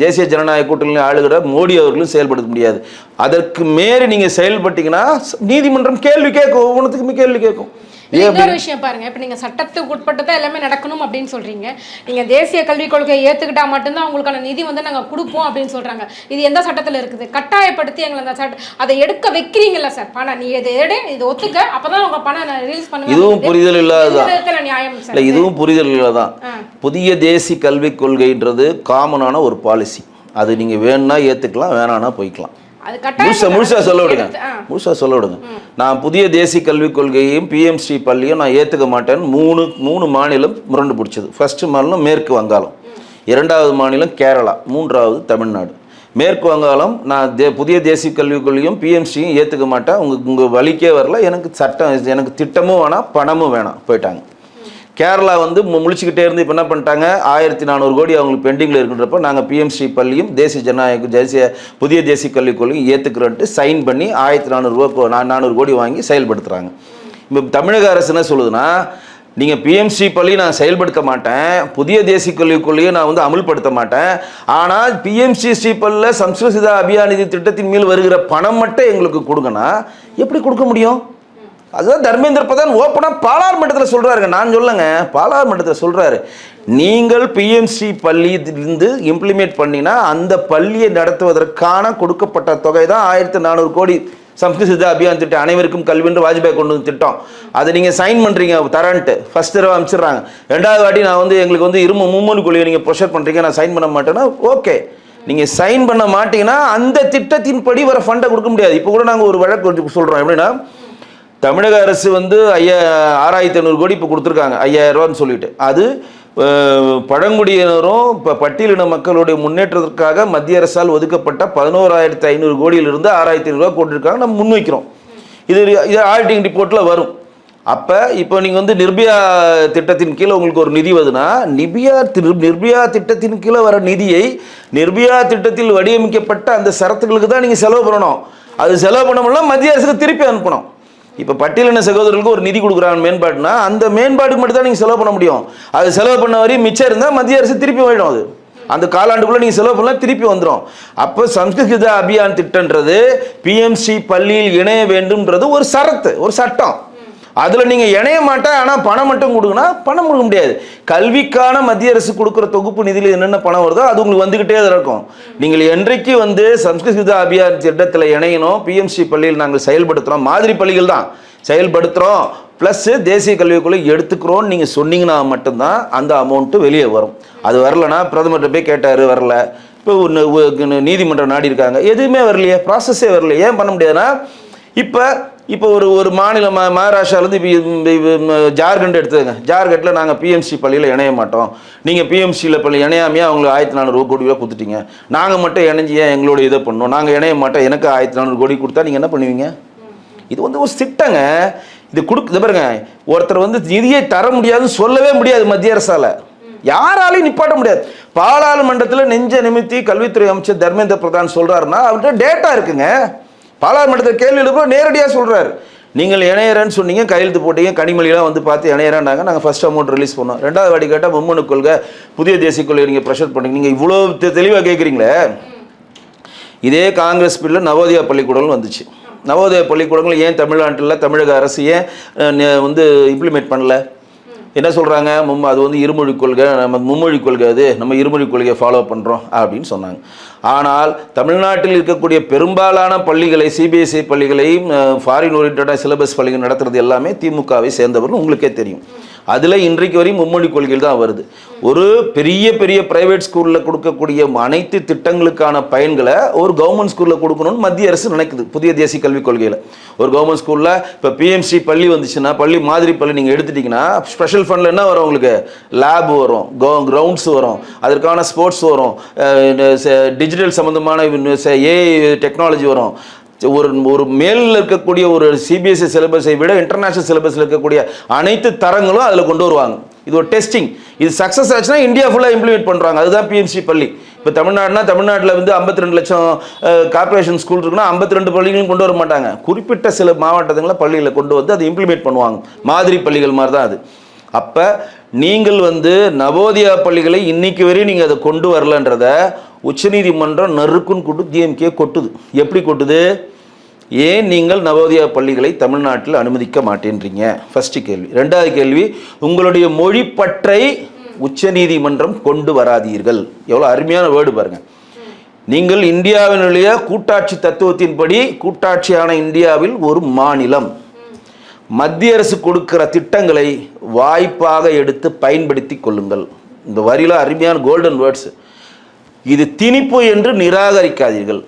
தேசிய ஜனநாயக கூட்டணியில் ஆளுகிற மோடி அவர்களும் செயல்படுத்த முடியாது. அதற்கு மீறி நீங்கள் செயல்பட்டீங்கன்னா நீதிமன்றம் கேள்வி கேட்கும், ஒவ்வொன்றுத்துக்குமே கேள்வி கேட்கும். இன்னொரு விஷயம் பாருங்க, இப்ப நீங்க சட்டத்துக்கு உட்பட்டுதான் எல்லாமே நடக்கணும் அப்படின்னு சொல்றீங்க. நீங்க தேசிய கல்விக் கொள்கையை ஏத்துக்கிட்டா மட்டும்தான் உங்களுக்கான நிதி வந்து நாங்க கொடுப்போம் அப்படின்னு சொல்றாங்க. இது எந்த சட்டத்துல இருக்குது? கட்டாயப்படுத்தி எங்களை அந்த அதை எடுக்க வைக்கிறீங்கல்ல சார். பணம் நீ இதை இது ஒத்துக்க, அப்பதான் உங்க பணம் ரிலீஸ் பண்ணுவேன். இதுவும் புரிதல் இல்லாததான். நியாயம் சார், இதுவும் புரிதல் இல்லாதான். புதிய தேசிய கல்விக் கொள்கைன்றது காமனான ஒரு பாலிசி. அது நீங்க வேணும்னா ஏத்துக்கலாம், வேணான்னா போய்க்கலாம். முழுசா சொல்ல விடுங்க. நான் புதிய தேசிய கல்விக் கொள்கையையும் பிஎம்ஸ்ரீ பள்ளியும் நான் ஏற்றுக்க மாட்டேன்னு மூணு மாநிலம் முரண்டு பிடிச்சது. ஃபர்ஸ்ட் மாநிலம் மேற்கு வங்காளம், 2வது மாநிலம் கேரளா, 3வது தமிழ்நாடு. மேற்கு வங்காளம் நான் புதிய தேசிய கல்விக் கொள்கையும் பிஎம்ஸ்ரீயும் ஏற்றுக்க மாட்டேன், உங்கள் வழிக்கே வரல, எனக்கு சட்டம், எனக்கு திட்டமும் வேணாம், பணமும் வேணாம், போயிட்டாங்க. கேரளா வந்து முழிச்சுக்கிட்டே இருந்து இப்போ என்ன பண்ணிட்டாங்க, 1400 கோடி அவங்களுக்கு பெண்டிங்கில் இருக்கின்றப்ப நாங்கள் பிஎம்ஸ்ரீ பள்ளியும் புதிய தேசிய கல்விக் கொள்கையும் ஏற்றுக்கிறோன்ட்டு சைன் பண்ணி 1400 கோடி வாங்கி செயல்படுத்துகிறாங்க. இப்போ தமிழக அரசு என்ன சொல்லுதுன்னா, நீங்கள் பிஎம்சி பள்ளி நான் செயல்படுத்த மாட்டேன், புதிய தேசிய கல்விக் கொள்கையை நான் வந்து அமுல்படுத்த மாட்டேன், ஆனால் பிஎம்சி ஸ்ரீபல்லில் சம்ஸ்கிருத அபியான் நிதி திட்டத்தின் மேல் வருகிற பணம் மட்டும் எங்களுக்கு கொடுங்கன்னா எப்படி கொடுக்க முடியும்? அதுதான் தர்மேந்திர பிரதான் ஓப்பனாக பாராளுமன்றத்தில் சொல்கிறாருங்க, நான் சொல்லுங்க, பாராளுமன்றத்தில் சொல்கிறாரு. நீங்கள் பிஎம்சி பள்ளியிலிருந்து இம்ப்ளிமெண்ட் பண்ணினா அந்த பள்ளியை நடத்துவதற்கான கொடுக்கப்பட்ட தொகை தான் 1400 கோடி சம்ஸ்கிருத அபியான் திட்டம், அனைவருக்கும் கல்வின்னு வாஜ்பாய் கொண்டு வந்து திட்டம். அதை நீங்கள் சைன் பண்ணுறீங்க தரன்ட்டு, ஃபஸ்ட் தடவை அனுப்பிச்சிடுறாங்க. ரெண்டாவது வாட்டி நான் வந்து எங்களுக்கு வந்து மும்மொழி கொள்கையை நீங்கள் ப்ரெஷர் பண்ணுறீங்க, நான் சைன் பண்ண மாட்டேன்னா ஓகே, நீங்கள் சைன் பண்ண மாட்டீங்கன்னா அந்த திட்டத்தின்படி வர ஃபண்டை கொடுக்க முடியாது. இப்போ கூட நாங்கள் ஒரு வழக்கு சொல்கிறோம், எப்படின்னா தமிழக அரசு வந்து 6500 கோடி இப்போ கொடுத்துருக்காங்க, 5000 ரூபான்னு சொல்லிட்டு. அது பழங்குடியினரும் இப்போ பட்டியலின மக்களுடைய முன்னேற்றத்திற்காக மத்திய அரசால் ஒதுக்கப்பட்ட 11,500 கோடியிலிருந்து 6,500 ரூபா போட்டிருக்காங்க, நம்ம முன்வைக்கிறோம். இது ஆடிட்டிங் ரிப்போர்ட்டில் வரும். அப்போ இப்போ நீங்கள் வந்து நிர்பயா திட்டத்தின் கீழே உங்களுக்கு ஒரு நிதி வருதுன்னா, நிர்பயா திட்டத்தின் கீழே வர நிதியை நிர்பயா திட்டத்தில் வடிவமைக்கப்பட்ட அந்த சரத்துகளுக்கு தான் நீங்கள் செலவு பண்ணணும். அது செலவு பண்ணணும்னா மத்திய அரசுக்கு திருப்பி அனுப்பணும். இப்போ பட்டியலின சகோதரர்களுக்கு ஒரு நிதி கொடுக்குறாங்க மேம்பாடுனா, அந்த மேம்பாடுக்கு மட்டும் தான் நீங்கள் செலவு பண்ண முடியும். அது செலவு பண்ண வரையும் மிச்சம் இருந்தால் மத்திய அரசு திருப்பி போயிடும். அது அந்த காலாண்டுக்குள்ளே நீங்கள் செலவு பண்ணலாம், திருப்பி வந்துடும். அப்போ சம்ஸ்கிருத அபியான் திட்டன்றது பிஎம்சி பள்ளியில் இணைய வேண்டும்ன்றது ஒரு சரத்து, ஒரு சட்டம். அதில் நீங்கள் இணைய மாட்டேன், ஆனால் பணம் மட்டும் கொடுங்கன்னா பணம் கொடுக்க முடியாது. கல்விக்கான மத்திய அரசு கொடுக்குற தொகுப்பு நிதியில் என்னென்ன பணம் வருதோ அது உங்களுக்கு வந்துக்கிட்டே தான் இருக்கும். நீங்கள் என்றைக்கு வந்து சம்ஸ்கிருத அபியான் திட்டத்தில் இணையணும், பிஎம்சி பள்ளியில் நாங்கள் செயல்படுத்துகிறோம், மாதிரி பள்ளிகள் தான் செயல்படுத்துகிறோம், ப்ளஸ் தேசிய கல்விக்குள்ளே எடுத்துக்கிறோன்னு நீங்கள் சொன்னீங்கன்னா மட்டும்தான் அந்த அமௌண்ட்டு வெளியே வரும். அது வரலன்னா பிரதமர்கிட்ட போய் கேட்டார், வரல. இப்போ நீதிமன்றம் நாடி இருக்காங்க, எதுவுமே வரலையே, ப்ராசஸே வரலையே. ஏன் பண்ண முடியாதுன்னா, இப்போ ஒரு மாநிலம் மகாராஷ்டிராவிலேருந்து ஜார்க்கண்ட் எடுத்துங்க, ஜார்க்கண்டில் நாங்கள் பிஎம்சி பள்ளியில் இணைய மாட்டோம், நீங்கள் பிஎம்சியில் பள்ளி இணையாமையே அவங்களுக்கு 1400 கோடி ரூபா கொடுத்துட்டீங்க, நாங்கள் மட்டும் இணைஞ்சி ஏன் எங்களோட இதை பண்ணோம், நாங்கள் இணைய மாட்டோம், எனக்கு 1400 கோடி கொடுத்தா நீங்கள் என்ன பண்ணுவீங்க? இது வந்து ஒரு திட்டங்க. இது பாருங்க, ஒருத்தர் வந்து நிதியை தர முடியாதுன்னு சொல்லவே முடியாது மத்திய அரசால், யாராலையும் நிப்பாட்ட முடியாது. பாராளுமன்றத்தில் நெஞ்ச நிமித்தி கல்வித்துறை அமைச்சர் தர்மேந்திர பிரதான் சொல்கிறாருன்னா அவர்கிட்ட டேட்டா இருக்குங்க. பாராளுமன்றத்தில் கேள்வி எழுப்ப நேரடியாக சொல்கிறார், நீங்கள் இணையறன்னு சொன்னீங்க, கையெழுத்து போட்டீங்க, கனிமொழியெல்லாம் வந்து பார்த்து இணையறாண்டாங்க, நாங்கள் ஃபஸ்ட் அமௌண்ட் ரிலீஸ் பண்ணோம். ரெண்டாவது வாடி கேட்டால் மும்மொழி கொள்கை, புதிய தேசிய கொள்கை நீங்கள் ப்ரெஷர் பண்ணுறீங்க. நீங்கள் இவ்வளோ தெளிவாக கேட்குறீங்களே. இதே காங்கிரஸ் பில்லில் நவோதயா பள்ளிக்கூடங்கள் வந்துச்சு. நவோதயா பள்ளிக்கூடங்கள் ஏன் தமிழ்நாட்டில் தமிழக அரசு ஏன் வந்து இம்ப்ளிமெண்ட் பண்ணல? என்ன சொல்கிறாங்க, அது வந்து இருமொழி கொள்கை, நம்ம மும்மொழி கொள்கை, அது நம்ம இருமொழி கொள்கையை ஃபாலோ பண்ணுறோம் அப்படின்னு சொன்னாங்க. ஆனால் தமிழ்நாட்டில் இருக்கக்கூடிய பெரும்பாலான பள்ளிகளை, சிபிஎஸ்இ பள்ளிகளையும் ஃபாரின் ஓரியன்டாக சிலபஸ் பள்ளிகள் நடத்துறது எல்லாமே திமுகவை சேர்ந்தவர்கள் உங்களுக்கே தெரியும். அதில் இன்றைக்கு வரையும் மும்மொழி கொள்கையில் தான் வருது. ஒரு பெரிய பெரிய பிரைவேட் ஸ்கூலில் கொடுக்கக்கூடிய அனைத்து திட்டங்களுக்கான பயன்களை ஒரு கவர்மெண்ட் ஸ்கூலில் கொடுக்கணும்னு மத்திய அரசு நினைக்குது. புதிய தேசிய கல்விக் கொள்கையில் ஒரு கவர்மெண்ட் ஸ்கூலில் இப்போ பிஎம்சி பள்ளி வந்துச்சுன்னா, பள்ளி மாதிரி பள்ளி நீங்கள் எடுத்துட்டிங்கன்னா, ஸ்பெஷல் ஃபண்டில் என்ன வரும் உங்களுக்கு? லேப் வரும், கிரவுண்ட்ஸ் வரும், அதற்கான ஸ்போர்ட்ஸ் வரும், டிஜிட்டல் சம்மந்தமான ஏஐ டெக்னாலஜி வரும். ஒரு மேலில் இருக்கக்கூடிய ஒரு சிபிஎஸ்இ சிலபஸை விட இன்டர்நேஷனல் சிலபஸில் இருக்கக்கூடிய அனைத்து தரங்களும் அதில் கொண்டு வருவாங்க. இது ஒரு டெஸ்டிங். இது சக்ஸஸ் ஆச்சுன்னா இந்தியா ஃபுல்லாக இம்ப்ளிமெண்ட் பண்ணுறாங்க. அதுதான் பிஎம்சி பள்ளி. இப்போ தமிழ்நாட்டில் வந்து 52 லட்சம் கார்பரேஷன் ஸ்கூல் இருக்குன்னா 52 பள்ளிகளும் கொண்டு வர மாட்டாங்க. குறிப்பிட்ட சில மாவட்டங்களில் பள்ளிகளை கொண்டு வந்து அதை இம்ப்ளிமெண்ட் பண்ணுவாங்க. மாதிரி பள்ளிகள் மாதிரி தான் அது. அப்போ நீங்கள் வந்து நவோதயா பள்ளிகளை இன்னைக்கு வரையும் நீங்கள் அதை கொண்டு வரலன்றத உச்சநீதிமன்றம் நறுக்குன்னு கொண்டு டிஎம்கே கொட்டுது. எப்படி கொட்டுது? ஏன் நீங்கள் நவோதயா பள்ளிகளை தமிழ்நாட்டில் அனுமதிக்க மாட்டேன்றீங்க? ஃபர்ஸ்ட் கேள்வி. ரெண்டாவது கேள்வி, உங்களுடைய மொழி பற்றை உச்சநீதிமன்றம் கொண்டு வராதீர்கள். எவ்வளோ அருமையான வேர்டு பாருங்க. நீங்கள் இந்தியாவினுடைய கூட்டாட்சி தத்துவத்தின்படி கூட்டாட்சியான இந்தியாவில் ஒரு மாநிலம், மத்திய அரசு கொடுக்கிற திட்டங்களை வாய்ப்பாக எடுத்து பயன்படுத்தி கொள்ளுங்கள். இந்த வரியில் அருமையான கோல்டன் வேர்ட்ஸ். இது திணிப்பு என்று நிராகரிக்காதீர்கள்.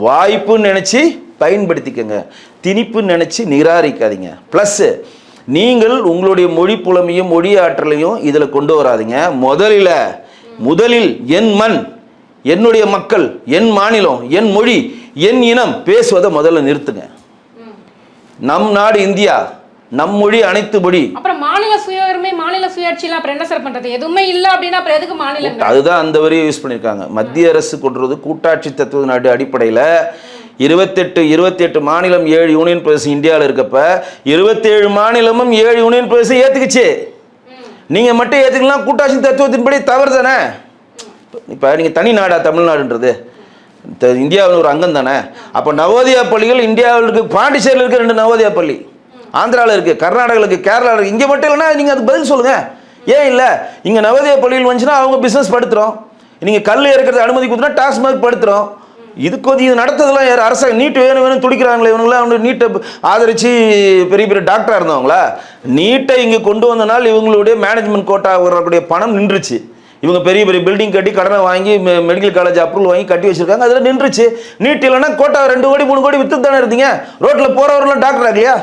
வாய்ப்புன்னு நினச்சி பயன்படுத்திக்கங்க, திணிப்புன்னு நினச்சி நிராகரிக்காதீங்க. ப்ளஸ் நீங்கள் உங்களுடைய மொழி புலமையும் மொழி ஆற்றலையும் இதில் கொண்டு வராதிங்க. முதலில் என் மண், என்னுடைய மக்கள், என் மாநிலம், என் மொழி, என் இனம் பேசுவதை முதல்ல நிறுத்துங்க. நம் நாடு இந்தியா, நம் மொழி அனைத்து மொழி. அப்புறம் மாநில சுயஉரிமை, மாநில சுயாட்சிலாம் அப்புறம் என்ன சார் பண்றது? எதுவுமே இல்ல அப்படின்னா அப்புறம் எதுக்கு மாநிலம்? அதுதான் அந்த வரியை யூஸ் பண்ணியிருக்காங்க. மத்திய அரசு கொண்டுறது கூட்டாட்சி தத்துவ நாடு அடிப்படையில் 28 மாநிலம் 7 யூனியன் பிரதேசம் இந்தியாவில் இருக்கப்ப 27 மாநிலமும் 7 யூனியன் பிரதேசம் ஏற்றுக்குச்சு. நீங்கள் மட்டும் ஏற்றுக்கலாம் கூட்டாட்சி தத்துவத்தின்படி தவறு தானே. இப்போ நீங்கள் தனி நாடா தமிழ்நாடுன்றது இந்தியாவில் ஒரு அங்கம் தானே. அப்போ நவோதயா பள்ளிகள் இந்தியாவில் இருக்குது. பாண்டிச்சேரியில் இருக்குது 2 நவோதயா பள்ளி, ஆந்திராவில் இருக்குது, கர்நாடகாவில் இருக்குது, கேரளாவில் இருக்குது. இங்கே மட்டும் இல்லைன்னா நீங்கள் அதுக்கு பதில் சொல்லுங்கள். ஏன் இல்லை? இங்கே நவோதயா பள்ளிகள் வந்துச்சுன்னா அவங்க பிஸ்னஸ் படுத்துகிறோம். நீங்கள் கல் இறக்கிறது அனுமதி கொடுத்தா டாஸ்மாக் படுத்துகிறோம். இதுக்கு இது நடத்ததெல்லாம் யார்? அரசாங்கம் நீட் வேணும் துடிக்கிறாங்களே இவங்களாம் வந்து நீட்டை ஆதரித்து பெரிய பெரிய டாக்டராக இருந்தவங்களா? நீட்டை இங்கே கொண்டு வந்தனால் இவங்களுடைய மேனேஜ்மெண்ட் கோட்டா வரக்கூடிய பணம் நின்றுச்சு. இவங்க பெரிய பெரிய பில்டிங் கட்டி கடனை வாங்கி மெடிக்கல் காலேஜ் அப்ரூவல் வாங்கி கட்டி வச்சிருக்காங்க. அதில் நின்றுச்சு. நீட் இல்லைன்னா கோட்டா 2 கோடி 3 கோடி வித்து தானே இருந்தீங்க. ரோட்டில் போகிறவரெல்லாம் டாக்டர் ஆகலையா?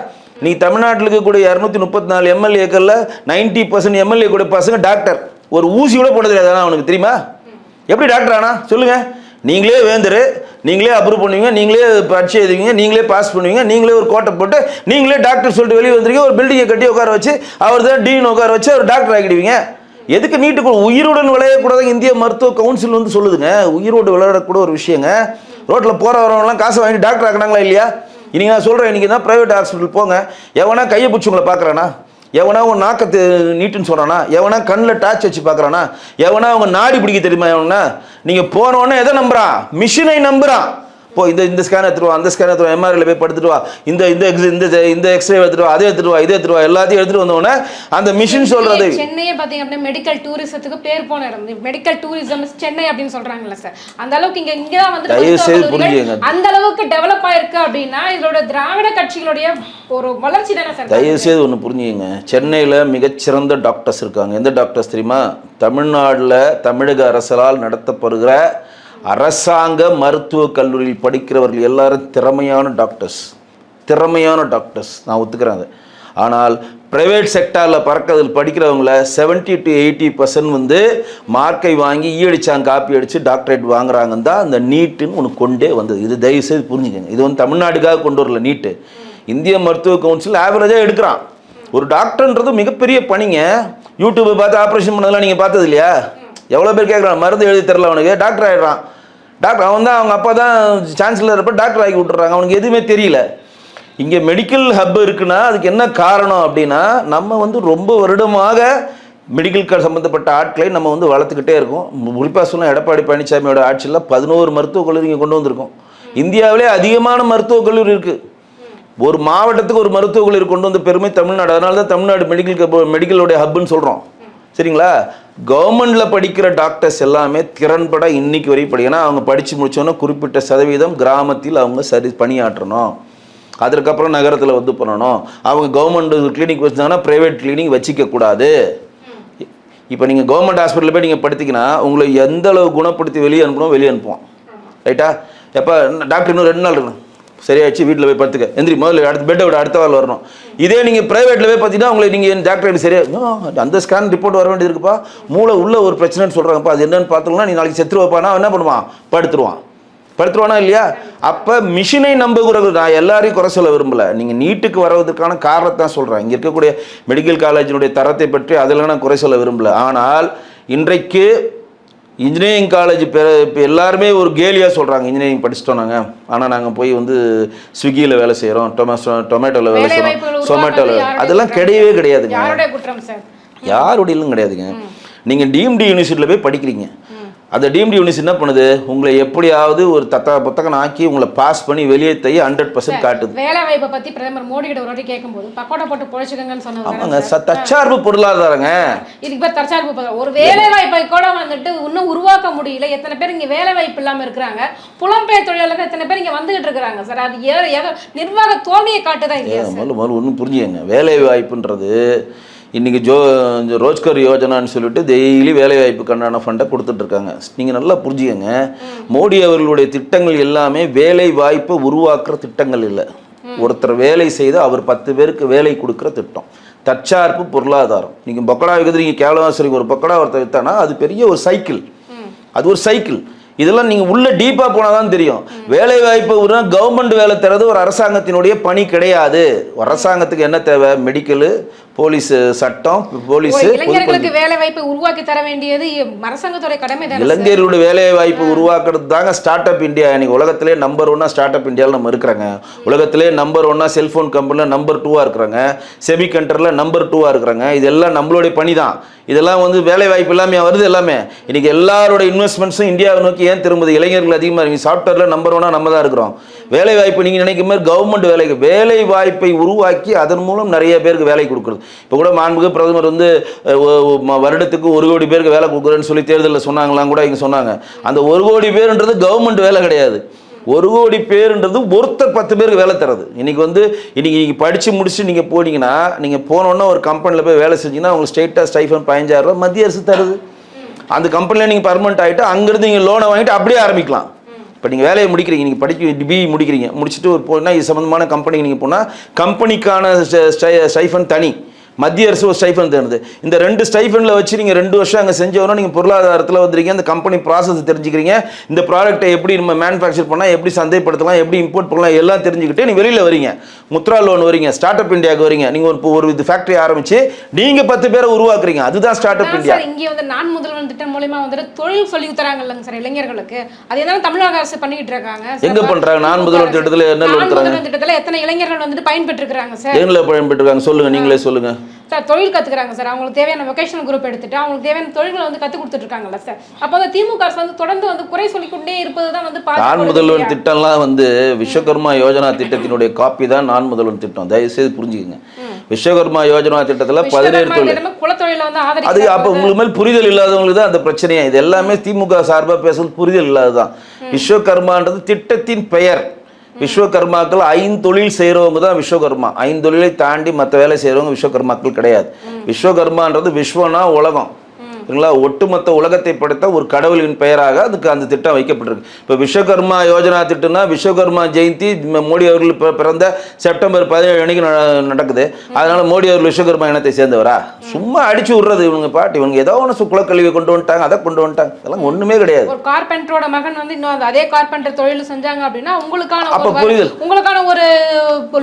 நீங்கள் தமிழ்நாட்டில் இருக்கக்கூடிய 234 எம்எல்ஏக்களில் 90% எம்எல்ஏ கூட பசங்க டாக்டர். ஒரு ஊசி கூட போட தெரியாது அவனுக்கு, தெரியுமா? எப்படி டாக்டர் ஆனா சொல்லுங்கள்? நீங்களே வேந்தரு, நீங்களே அப்ரூவ் பண்ணுவீங்க, நீங்களே பரீட்சை எழுதுவீங்க, நீங்களே பாஸ் பண்ணுவீங்க, நீங்களே ஒரு கோட்டை போட்டு நீங்களே டாக்டர் சொல்லிட்டு வெளியே வந்துருக்கீங்க. ஒரு பில்டிங்கை கட்டி உட்கார வச்சு அவர் தான் டீன் உட்கார வச்சு அவர் டாக்டர் ஆகிடுவீங்க. எதுக்கு நீட்டுக்கு உயிருடன் விளையாடக்கூடாது? இந்திய மருத்துவ கவுன்சில் வந்து சொல்லுதுங்க, உயிரோடு விளையாடக்கூட ஒரு விஷயங்க. ரோட்டில் போகிற வரவங்களாம் காசை வாங்கி டாக்டர் ஆக்கினாங்களா இல்லையா? இன்றைக்கி நான் சொல்கிறேன், இன்றைக்கி தான் ப்ரைவேட் ஹாஸ்பிட்டல் போங்க, எவனா கையை பிடிச்சி உங்களை பார்க்குறானா? எவனா உன் நாக்கத்து நீட்டுன்னு சொல்கிறானா? எவனா கண்ணில் டார்ச் வச்சு பார்க்குறானா? எவனா அவங்க நாடி பிடிக்க தெரியுமா? எவனா நீங்கள் போனோடனே எதை நம்புறான்? மிஷினை நம்புறான். இப்போ இந்த ஸ்கேன் எடுத்துட்டு வா, அந்த ஸ்கேன் எடுத்துட்டு வா, எம்ஆர்ஐல போய் படுத்துட்டு வா, இந்த எக்ஸ்ரே எடுத்துட்டு வா, அதை எடுத்துட்டு வா, இதை எடுத்துட்டு வா, எல்லாத்தையும் எடுத்துட்டு வந்தோடனே அந்த மிஷின் சொல்றது. சென்னையே பார்த்தீங்க அப்படின்னா மெடிக்கல் டூரிசத்துக்கு பேர் போன இடம். மெடிக்கல் டூரிசம் சென்னை அப்படின்னு சொல்றாங்கல்ல சார், அந்த அளவுக்கு இங்க தான் வந்து அந்த அளவுக்கு டெவலப் ஆயிருக்கு அப்படின்னா இதோட திராவிட கட்சிகளுடைய ஒரு வளர்ச்சி தானே சார். தயவு செய்து ஒன்று புரிஞ்சுங்க, சென்னையில் மிகச்சிறந்த டாக்டர்ஸ் இருக்காங்க. எந்த டாக்டர்ஸ் தெரியுமா? தமிழ்நாட்டில் தமிழக அரசால் நடத்தப்படுகிற அரசாங்க மருத்துவக் கல்லூரியில் படிக்கிறவர்கள் எல்லாரும் திறமையான டாக்டர்ஸ், நான் ஒத்துக்கிறேன். ஆனால் ப்ரைவேட் செக்டாரில் பறக்கிறதில் படிக்கிறவங்கள 70 to 80% வந்து மார்க்கை வாங்கி ஈயடிச்சாங்க காப்பி அடித்து டாக்டரேட் வாங்குறாங்கன்னு தான் அந்த நீட்டுன்னு ஒன்று கொண்டே வந்தது. இது தயவுசெய்து புரிஞ்சுக்கங்க. இது வந்து தமிழ்நாடுக்காக கொண்டு வரல நீட்டு. இந்திய மருத்துவ கவுன்சில் ஆவரேஜாக எடுக்கிறான். ஒரு டாக்டர்ன்றது மிகப்பெரிய பணிங்க. யூடியூப்பை பார்த்து ஆப்ரேஷன் பண்ணதெல்லாம் நீங்கள் பார்த்தது இல்லையா? எவ்வளோ பேர் கேட்குறான், மருந்து எழுதி தரல அவனுக்கு, டாக்டர் ஆகிடுறான். டாக்டர் அவன் தான் அவங்க அப்பா தான் சான்சலர் இருப்ப டாக்டர் ஆகி விட்டுறாங்க, அவனுக்கு எதுவுமே தெரியல. இங்கே மெடிக்கல் ஹப் இருக்குன்னா அதுக்கு என்ன காரணம் அப்படின்னா, நம்ம வந்து ரொம்ப வருடமாக மெடிக்கல் சம்மந்தப்பட்ட ஆட்களை நம்ம வந்து வளர்த்துக்கிட்டே இருக்கோம். குறிப்பாக சொன்னால் எடப்பாடி பழனிசாமியோட ஆட்சியில் 11 மருத்துவக் கல்லூரி இங்கே கொண்டு வந்திருக்கோம். இந்தியாவிலே அதிகமான மருத்துவக் கல்லூரி இருக்குது. ஒரு மாவட்டத்துக்கு ஒரு மருத்துவக் கல்லூரி கொண்டு வந்து பெருமை தமிழ்நாடு. அதனால தான் தமிழ்நாடு மெடிக்கலுடைய ஹப்புன்னு சொல்கிறோம். சரிங்களா? கவர்மெண்டில் படிக்கிற டாக்டர்ஸ் எல்லாமே திறன்பட இன்னைக்கு வரையும் படிக்கணும். அவங்க படித்து முடித்தோன்னா குறிப்பிட்ட சதவீதம் கிராமத்தில் அவங்க பணியாற்றணும். அதற்கப்புறம் நகரத்தில் வந்து பண்ணணும். அவங்க கவர்மெண்ட் கிளினிக் வச்சுருந்தாங்கன்னா ப்ரைவேட் கிளினிக் வச்சிக்கக்கூடாது. இப்போ நீங்கள் கவர்மெண்ட் ஹாஸ்பிட்டலில் போய் நீங்கள் படுத்திக்கினா உங்களை எந்த அளவு குணப்படுத்தி வெளியே அனுப்புவோம். ரைட்டா? எப்போ டாக்டர் இன்னும் 2 நாள் இருக்கணும், சரியாச்சு, வீட்டில் போய் படுத்துக்க, எந்திரி, முதல்ல அடுத்த பெட்டை விட அடுத்த வாரம் வரணும். இதே நீங்கள் ப்ரைவேட்டில் போய் பார்த்தீங்கன்னா உங்களை நீங்கள் டாக்டர் சரியா அந்த ஸ்கேன் ரிப்போர்ட் வர வேண்டியது இருக்குப்பா, மூளை உள்ள ஒரு பிரச்சனைன்னு சொல்கிறாங்கப்பா, அது என்னன்னு பார்த்துக்கலாம், நீ நாளைக்கு செத்துரு வைப்பானா என்ன பண்ணுவான்? படுத்துருவானா இல்லையா? அப்போ மிஷினை நம்புகிறது. நான் எல்லாரையும் குறை சொல்ல விரும்பலை. நீங்கள் நீட்டுக்கு வருவதற்கான காரணத்தை தான் சொல்கிறேன். இங்கே இருக்கக்கூடிய மெடிக்கல் காலேஜினுடைய தரத்தை பற்றி அதெல்லாம் நான் குறை சொல்ல விரும்பலை. ஆனால் இன்றைக்கு இன்ஜினியரிங் காலேஜ் இப்போ எல்லாருமே ஒரு கேலியாக சொல்கிறாங்க, இன்ஜினியரிங் படிச்சிட்டோம் நாங்கள், ஆனால் நாங்கள் போய் வந்து ஸ்விக்கியில் வேலை செய்கிறோம், டொமேட்டோவில் வேலை செய்கிறோம், சொமேட்டோவில், அதெல்லாம் கிடையவே கிடையாதுங்க. யாருடையிலும் கிடையாதுங்க. நீங்கள் டீம்டு யூனிவர்சிட்டியில் போய் படிக்கிறீங்க. அந்த டீம்டு யூனிவர்சிட்டி என்ன பண்ணுது? உங்களை எப்படியாவது ஒரு புத்தகம் ஆக்கி உங்களை பாஸ் பண்ணி வெளியே 100% காட்டுது. வேலை வாய்ப்பை பற்றி பிரதமர் மோடி கிட்ட ஒரு வாட்டி கேட்கும்போது பக்கோடா போட்டு பொழைச்சுக்கங்கன்னு சொன்னாங்க. ஆமாங்க, தற்சார்பு பொருளாதாரங்க. இதுக்கு பேர் தற்சார்பு. ஒரு வேலை வாய்ப்பை கூட வந்துட்டு இன்னும் உருவாக்க முடியல. எத்தனை பேர் இங்கே வேலை வாய்ப்பு இல்லாமல் இருக்கிறாங்க? புலம்பெயர் தொழிலாளர்கள் எத்தனை பேர் இங்கே வந்துகிட்டு இருக்கிறாங்க சார்? அது நிர்வாக தோல்வியை காட்டுதான் இல்லையா? முதல்ல ஒன்றும் புரிஞ்சுங்க, வேலை வாய்ப்புன்றது இன்றைக்கி ரோஜ்கர் யோஜனான்னு சொல்லிட்டு டெய்லி வேலைவாய்ப்புக்கான ஃபண்டை கொடுத்துட்ருக்காங்க. நீங்கள் நல்லா புரிஞ்சுக்கங்க, மோடி அவர்களுடைய திட்டங்கள் எல்லாமே வேலை வாய்ப்பை உருவாக்குற திட்டங்கள் இல்லை. ஒருத்தர் வேலை செய்து அவர் 10 பேருக்கு வேலை கொடுக்குற திட்டம். தற்சார்பு பொருளாதாரம். நீங்கள் பக்கோடா விற்கிறது, நீங்கள் கேவலவாசலுக்கு ஒரு பக்கோடா ஒருத்தர் விற்றானா அது பெரிய ஒரு சைக்கிள், அது ஒரு சைக்கிள். இதெல்லாம் நீங்கள் உள்ள டீப்பாக போனால் தான் தெரியும். வேலை வாய்ப்பு கவர்மெண்ட் வேலை தரது ஒரு அரசாங்கத்தினுடைய பணி கிடையாது. அரசாங்கத்துக்கு என்ன தேவை? மெடிக்கலு, போலீஸ் சட்டம், போலீஸ், இளைஞர்களுக்கு வேலை வாய்ப்பை உருவாக்கி தர வேண்டியது அரசாங்கத்துடைய கடமை தான். இளைஞர்களுடைய வேலை வாய்ப்பு உருவாக்குறது தாங்க ஸ்டார்ட் அப் இந்தியா. இன்னைக்கு உலகத்திலே நம்பர் 1 ஸ்டார்ட் அப் இந்தியாவில் நம்ம இருக்கிறாங்க. உலகத்திலே நம்பர் 1 செல்போன் கம்பெனியில் நம்பர் 2 இருக்கிறாங்க. செமி கண்டரில் நம்பர் 2 இருக்கிறாங்க. இதெல்லாம் நம்மளுடைய பணி தான். இதெல்லாம் வந்து வேலை வாய்ப்பு எல்லாமே வருது. எல்லாமே இன்னைக்கு எல்லாரோட இன்வெஸ்ட்மெண்ட்ஸும் இந்தியாவை நோக்கி ஏன் திரும்புது? இளைஞர்கள் அதிகமாக இருக்கு. சாஃப்ட்வேரில் நம்பர் 1 நம்ம தான் இருக்கிறோம். வேலை வாய்ப்பு நீங்கள் நினைக்கிற மாதிரி கவர்மெண்ட் வேலை வாய்ப்பை உருவாக்கி அதன் மூலம் நிறைய பேருக்கு வேலை கொடுக்குறது. இப்போ கூட மாண்புமிகு பிரதமர் வந்து வருடத்துக்கு 1 கோடி பேருக்கு வேலை கொடுக்குறேன்னு சொல்லி தேர்தலில் சொன்னாங்களாம் கூட இங்கே சொன்னாங்க. அந்த 1 கோடி பேருன்றது கவர்மெண்ட் வேலை கிடையாது. 1 கோடி பேருன்றது ஒருத்தர் 10 பேருக்கு வேலை தரது. இன்னைக்கு படித்து முடிச்சுட்டு நீங்கள் போனீங்கன்னா, நீங்கள் போனோன்னா ஒரு கம்பெனியில் போய் வேலை செஞ்சீங்கன்னா உங்களுக்கு ஸ்டேட்டாக ஸ்டைஃபன் 15,000 ரூபா மத்திய அரசு தருது. அந்த கம்பெனியில் நீங்கள் பர்மனெண்ட் ஆகிட்டு அங்கேருந்து நீங்கள் லோனை வாங்கிட்டு அப்படியே ஆரம்பிக்கலாம். இப்போ நீங்கள் வேலையை முடிக்கிறீங்க, நீங்கள் பிஇ முடிக்கிறீங்க, முடிச்சுட்டு ஒரு போனால் இது சம்மந்தமான கம்பெனிக்கு நீங்கள் போனால் கம்பெனிக்கான ஸ்டைஃபன் தனி, மத்திய அரசு ஒரு ஸ்டைஃபன் தருது. இந்த 2 ஸ்டைஃபனில் வச்சு நீங்கள் 2 வருஷம் அங்கே செஞ்சவரும் நீங்கள் பொருளாதாரத்தில் வந்துருக்கீங்க. அந்த கம்பெனி ப்ராசஸ் தெரிஞ்சுக்கிறீங்க. இந்த ப்ராடக்ட்டை எப்படி நம்ம மேனுஃபேக்சர் பண்ணால், எப்படி சந்தைப்படுத்தலாம், எப்படி இம்போர்ட் பண்ணலாம் எல்லாம் தெரிஞ்சுக்கிட்டு நீங்கள் வெளியில் வரீங்க. முத்ரா லோன் வரீங்க, ஸ்டார்ட் அப் இந்தியாவுக்கு வரீங்க. நீங்கள் ஒரு இது ஃபேக்ட்ரி ஆரம்பிச்சு நீங்கள் 10 பேரை உருவாக்குறீங்க. அதுதான் ஸ்டார்ட் அப் இந்தியா. இங்கே வந்து நான் முதல்வன் திட்டம் மூலமா வந்துட்டு தொழில் சொல்லி தராங்க இல்லைங்க சார் இளைஞர்களுக்கு. அது என்ன தமிழக அரசு பண்ணிட்டு இருக்காங்க? எங்க பண்றாங்க? நான் முதல்வன் திட்டத்தில் என்ன தராங்க? திட்டத்தில் எத்தனை இளைஞர்கள் வந்துட்டு பயன்பெற்று இருக்காங்க சார்? எங்களை பயன்பெற்றிருக்காங்க சொல்லுங்க, நீங்களே சொல்லுங்க சார். தொழில் கத்துக்கிறாங்க சார். அவங்களுக்கு தேவையான வொகேஷனல் குரூப் எடுத்துட்டு அவங்களுக்கு தேவையான தொழில்களை வந்து கத்து கொடுத்துட்டு இருக்காங்கல்ல சார். அப்போ வந்து திமுக அரசு வந்து தொடர்ந்து வந்து குறை சொல்லிக்கொண்டே இருப்பது தான் வந்து நான் முதல்வன் திட்டம்லாம் வந்து விஸ்வகர்மா யோஜனா திட்டத்தினுடைய காப்பி தான் நான் முதல்வன் திட்டம். தயவுசெய்து புரிஞ்சுக்கங்க. விஸ்வகர்மா யோஜனா திட்டத்தில் 17 தொழில் குலத்தொழில வந்து ஆதரிக்க அது அப்போ உங்களுக்கு மேல் புரிதல் இல்லாதவங்களுக்கு தான் அந்த பிரச்சனையே. இது எல்லாமே திமுக சார்பாக பேசுறது புரிதல் இல்லாததான். விஸ்வகர்மான்றது திட்டத்தின் பெயர். விஸ்வகர்மாக்கள் 5 தொழில் செய்கிறவங்க தான் விஸ்வகர்மா. 5 தொழிலை தாண்டி மற்ற வேலை செய்கிறவங்க விஸ்வகர்மாக்கள் கிடையாது. விஸ்வகர்மான்றது விஸ்வனா உலகம், சரிங்களா? ஒட்டுமொத்த உலகத்தை படைத்த ஒரு கடவுளின் பெயராக அதுக்கு அந்த திட்டம் வைக்கப்பட்டிருக்கு. இப்போ விஸ்வகர்மா யோஜனா திட்டம்னா விஸ்வகர்மா ஜெயந்தி மோடி அவர்கள் பிறந்த செப்டம்பர் 17 அன்னைக்கு நடக்குது. அதனால மோடி அவர்கள் விஸ்வகர்மா இனத்தை சேர்ந்தவரா? சும்மா அடிச்சு விடுறது இவங்க பாட்டு. இவங்க ஏதோ ஒன்று குலக்கல்வியை கொண்டு வந்துட்டாங்க, அதை கொண்டு வந்துட்டாங்க. அதெல்லாம் ஒண்ணுமே கிடையாது. ஒரு கார்பெண்டரோட மகன் வந்து இன்னும் அதே கார்பெண்டர் தொழில் செஞ்சாங்க அப்படின்னா உங்களுக்கான ஒரு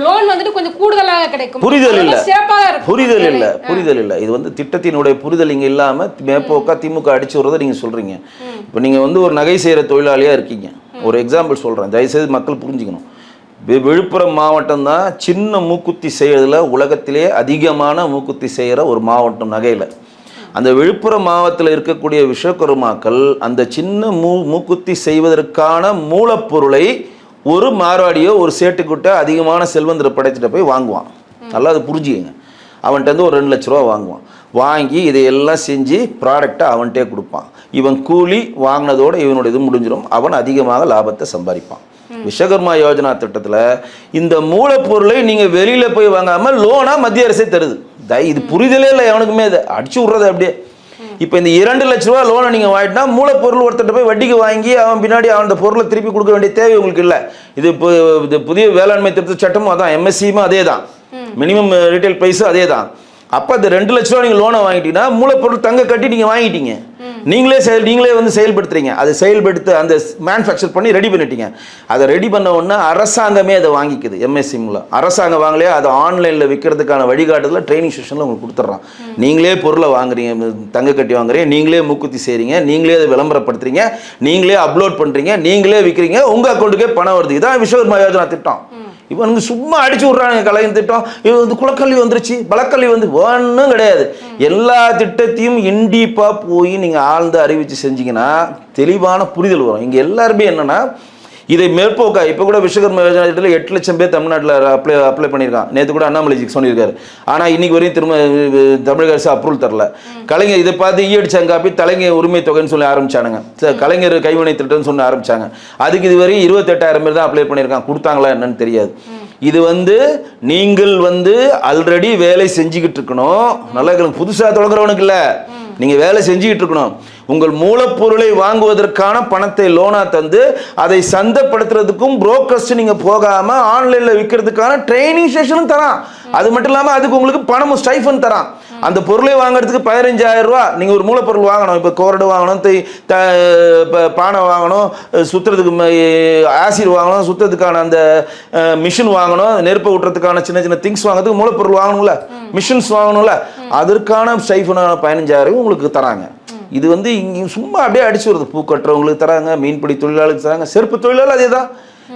லோன் வந்துட்டு கொஞ்சம் கூடுதலாக கிடைக்கும். புரிதல் இல்ல, புரிதல் இல்ல. இது வந்து திட்டத்தினுடைய புரிதல் இங்க இல்லாம மேற்போக்கா திமுக அடிச்சு விடுறதை நீங்கள் சொல்கிறீங்க. இப்போ நீங்கள் வந்து ஒரு நகை செய்கிற தொழிலாளியாக இருக்கீங்க. ஒரு எக்ஸாம்பிள் சொல்கிறேன், தயவுசெய்து மக்கள் புரிஞ்சுக்கணும். விழுப்புரம் மாவட்டம் தான் சின்ன மூக்குத்தி செய்கிறதுல உலகத்திலே அதிகமான மூக்குத்தி செய்கிற ஒரு மாவட்டம் நகையில். அந்த விழுப்புரம் மாவட்டத்தில் இருக்கக்கூடிய விஸ்வகர்மாக்கள் அந்த சின்ன மூக்குத்தி செய்வதற்கான மூலப்பொருளை ஒரு மார்வாடியோ ஒரு சேட்டுக்கிட்ட அதிகமான செல்வந்தரை படைச்சிட்ட போய் வாங்குவான். நல்லா அதை புரிஞ்சுக்கங்க. அவன்கிட்ட வந்து ஒரு 2 லட்ச ரூபா வாங்குவான். வாங்கி இதையெல்லாம் செஞ்சு ப்ராடக்டை அவன்கிட்டே கொடுப்பான். இவன் கூலி வாங்கினதோடு இவனுடைய இது முடிஞ்சிடும். அவன் அதிகமாக லாபத்தை சம்பாதிப்பான். விஸ்வகர்மா யோஜனா திட்டத்தில் இந்த மூலப்பொருளை நீங்கள் வெளியில் போய் வாங்காமல் லோனாக மத்திய அரசே தருது. இது புரிதலே இல்லை எவனுக்குமே. இதை அடிச்சு விட்றது அப்படியே. இப்போ இந்த 2 லட்ச ரூபா லோனை நீங்கள் வாங்கிட்டா மூலப்பொருள் ஒருத்தர் போய் வட்டிக்கு வாங்கி அவன் பின்னாடி அந்த பொருளை திருப்பி கொடுக்க வேண்டிய தேவை உங்களுக்கு இல்லை. இது புதிய வேளாண்மை திருத்த சட்டமும் அதான், எம்எஸ்சியும் அதே தான், மினிமம் ரீட்டைல் ப்ரைஸும் அதே தான். அப்போ அந்த 2 லட்ச ரூபா நீங்கள் லோனை வாங்கிட்டீங்கன்னா மூலப்பொருள் தங்க கட்டி நீங்கள் வாங்கிட்டீங்க. நீங்களே வந்து செயல்படுத்துறீங்க. அதை செயல்படுத்த அந்த மேனுஃபேக்சர் பண்ணி ரெடி பண்ணிட்டீங்க. அதை ரெடி பண்ண உடனே அரசாங்கமே அதை வாங்கிக்குது. எம்எஸ்சி மூலம் அரசாங்கம் வாங்கலையா, அதை ஆன்லைனில் விற்கிறதுக்கான வழிகாட்டுதல் ட்ரைனிங் செஷனில் உங்களுக்கு கொடுத்துட்றான். நீங்களே பொருளை வாங்குறீங்க, தங்க கட்டி வாங்குறீங்க, நீங்களே மூக்குத்தி செய்கிறீங்க, நீங்களே அதை விளம்பரப்படுத்துறீங்க, நீங்களே அப்லோட் பண்ணுறீங்க, நீங்களே விற்கிறீங்க, உங்கள் அக்கௌண்ட்டுக்கே பணம் வருது. இதான் விஸ்வகர்மா யோஜனா திட்டம். இவனுங்க சும்மா அடிச்சு விட்றாங்க. கலைஞர் திட்டம், இது வந்து குலக்கல்வி வந்துருச்சு, பலக்கல்வி வந்து ஒன்றும் கிடையாது. எல்லா திட்டத்தையும் இண்டீப்பாக போய் நீங்கள் ஆழ்ந்து அறிவித்து செஞ்சீங்கன்னா தெளிவான புரிதல் வரும். இங்கே எல்லாருமே என்னென்னா இதை மேற்போக்கா. இப்போ கூட விஸ்வகர்மா யோஜனா திட்டத்தில் 8 லட்சம் பேர் தமிழ்நாட்டில் அப்ளை பண்ணியிருக்கான். நேற்று கூட அண்ணாமலைஜிக்கு சொல்லியிருக்காரு. ஆனால் இன்னைக்கு வரையும் தமிழக அரசு அப்ரூவல் தரல. கலைஞர் இதை பார்த்து ஈயடிச்சாங்க காப்பி கலைஞர் உரிமை தொகைன்னு சொல்லி ஆரம்பிச்சானுங்க. கலைஞர் கைவினை திட்டம்னு சொல்லி ஆரம்பிச்சாங்க. அதுக்கு இதுவரையும் 28,000 பேர் தான் அப்ளை பண்ணியிருக்கான். கொடுத்தாங்களா என்னன்னு தெரியாது. இது வந்து நீங்கள் வந்து ஆல்ரெடி வேலை செஞ்சுக்கிட்டு இருக்கணும். நல்லா புதுசாக தொடங்குறவனுக்கு இல்லை, நீங்கள் வேலை செஞ்சுக்கிட்டு இருக்கணும். உங்கள் மூலப்பொருளை வாங்குவதற்கான பணத்தை லோனா தந்து அதை சந்தைப்படுத்துறதுக்கும் புரோக்கர்ஸ் நீங்கள் போகாமல் ஆன்லைனில் விற்கிறதுக்கான ட்ரைனிங் செஷனும் தரான். அது மட்டும் இல்லாமல் அதுக்கு உங்களுக்கு பணமும் ஸ்டைஃபன் தரான். அந்த பொருளை வாங்குறதுக்கு 15,000 ரூபா நீங்கள் ஒரு மூலப்பொருள் வாங்கணும். இப்போ கோரடு வாங்கணும், பானை வாங்கணும், சுற்றுறதுக்கு ஆசிட் வாங்கணும், சுற்றுறதுக்கான அந்த மிஷின் வாங்கணும், நெருப்பை விட்டுறதுக்கான சின்ன சின்ன திங்ஸ் வாங்குறதுக்கு மூலப்பொருள் வாங்கணும்ல. மிஷின்ஸ் வாங்கணும்ல, அதற்கான ஸ்டைஃபனான 15,000 உங்களுக்கு தராங்க. இது வந்து இங்கே சும்மா அப்படியே அடிச்சு வருது. பூ கட்டுறவங்களுக்கு தராங்க, மீன்பிடி தொழிலாளர்களுக்கு தராங்க, செருப்பு தொழிலாளர் அதே தான்.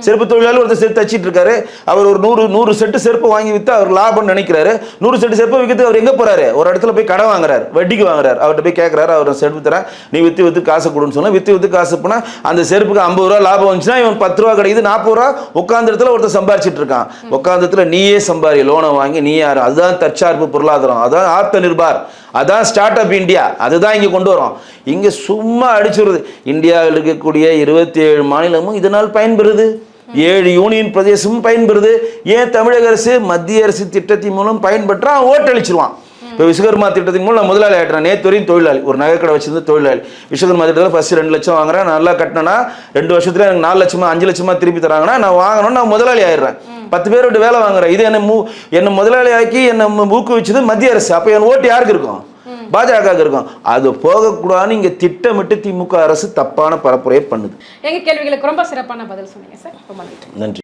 செருப்பு தொழிலாளர் ஒருத்தர் செருப்பு தச்சிட்டு இருக்காரு, அவர் ஒரு 100 செட்டு செருப்பு வாங்கி விற்று அவர் லாபம்னு நினைக்கிறாரு. 100 செட்டு செருப்பு விற்கிறது அவர் எங்கே போறாரு? ஒரு இடத்துல போய் கடை வாங்குறாரு, வட்டிக்கு வாங்குறாரு. அவர்கிட்ட போய் கேட்குறாரு, அவர் செருப்பு தரேன், நீ விற்று காசு கொடுன்னு சொன்னா, விற்று காசு போனால் அந்த செருப்புக்கு 50 ரூபா லாபம் வந்துச்சுன்னா இவன் 10 ரூபா கிடைக்குது, 40 ரூபா உட்காந்த இடத்துல ஒருத்தர் சம்பாரிச்சிட்டு இருக்கான். உட்காந்த இடத்துல நீயே சம்பாரி, லோனை வாங்கி நீ யாரும். அதுதான் தற்சார்பு பொருளாதாரம், அதான் ஆத்ம நிர்பார், அதான் ஸ்டார்ட் அப் இந்தியா. அதுதான் இங்கே கொண்டு வரோம். இங்கே சும்மா அடிச்சுடுறது. இந்தியாவில் இருக்கக்கூடிய 27 மாநிலமும் இதனால் பயன்பெறுது, 7 யூனியன் பிரதேசமும் பயன்பெறுது. ஏன் தமிழக அரசு மத்திய அரசு திட்டத்தின் மூலம் பயன்பெற்றா ஓட்டளிச்சிருவான். இப்போ விஸ்வகர்மா திட்டத்தின் மூலம் நான் முதலாளி ஆகிட்டேன். நேற்று வரையும் தொழிலாளி, ஒரு நகைக்கடை வச்சிருந்த தொழிலாளி. விஸ்வகர்மா திட்டத்தில் ஃபர்ஸ்ட் 2 லட்சம் வாங்குறேன், நல்லா கட்டினேன்னா 2 வருஷத்துல எனக்கு 4 லட்சமா 5 லட்சமா திருப்பி தராங்கன்னா நான் வாங்கணும், நான் முதலாளி ஆயிடுறேன். 10 பேர் விட்டு வேலை வாங்குறேன். இது என்ன முதலாளி ஆக்கி என்னை ஊக்குவிச்சது மத்திய அரசு. அப்போ என் ஓட்டு யாருக்கு இருக்கும்? பாஜக இருக்கும். அது போகக்கூடாதுன்னு இங்க திட்டமிட்டு திமுக அரசு தப்பான பரப்புரையை பண்ணுது. எங்க கேள்விகளுக்கு ரொம்ப சிறப்பான பதில் சொன்னீங்க சார். ரொம்ப நன்றி.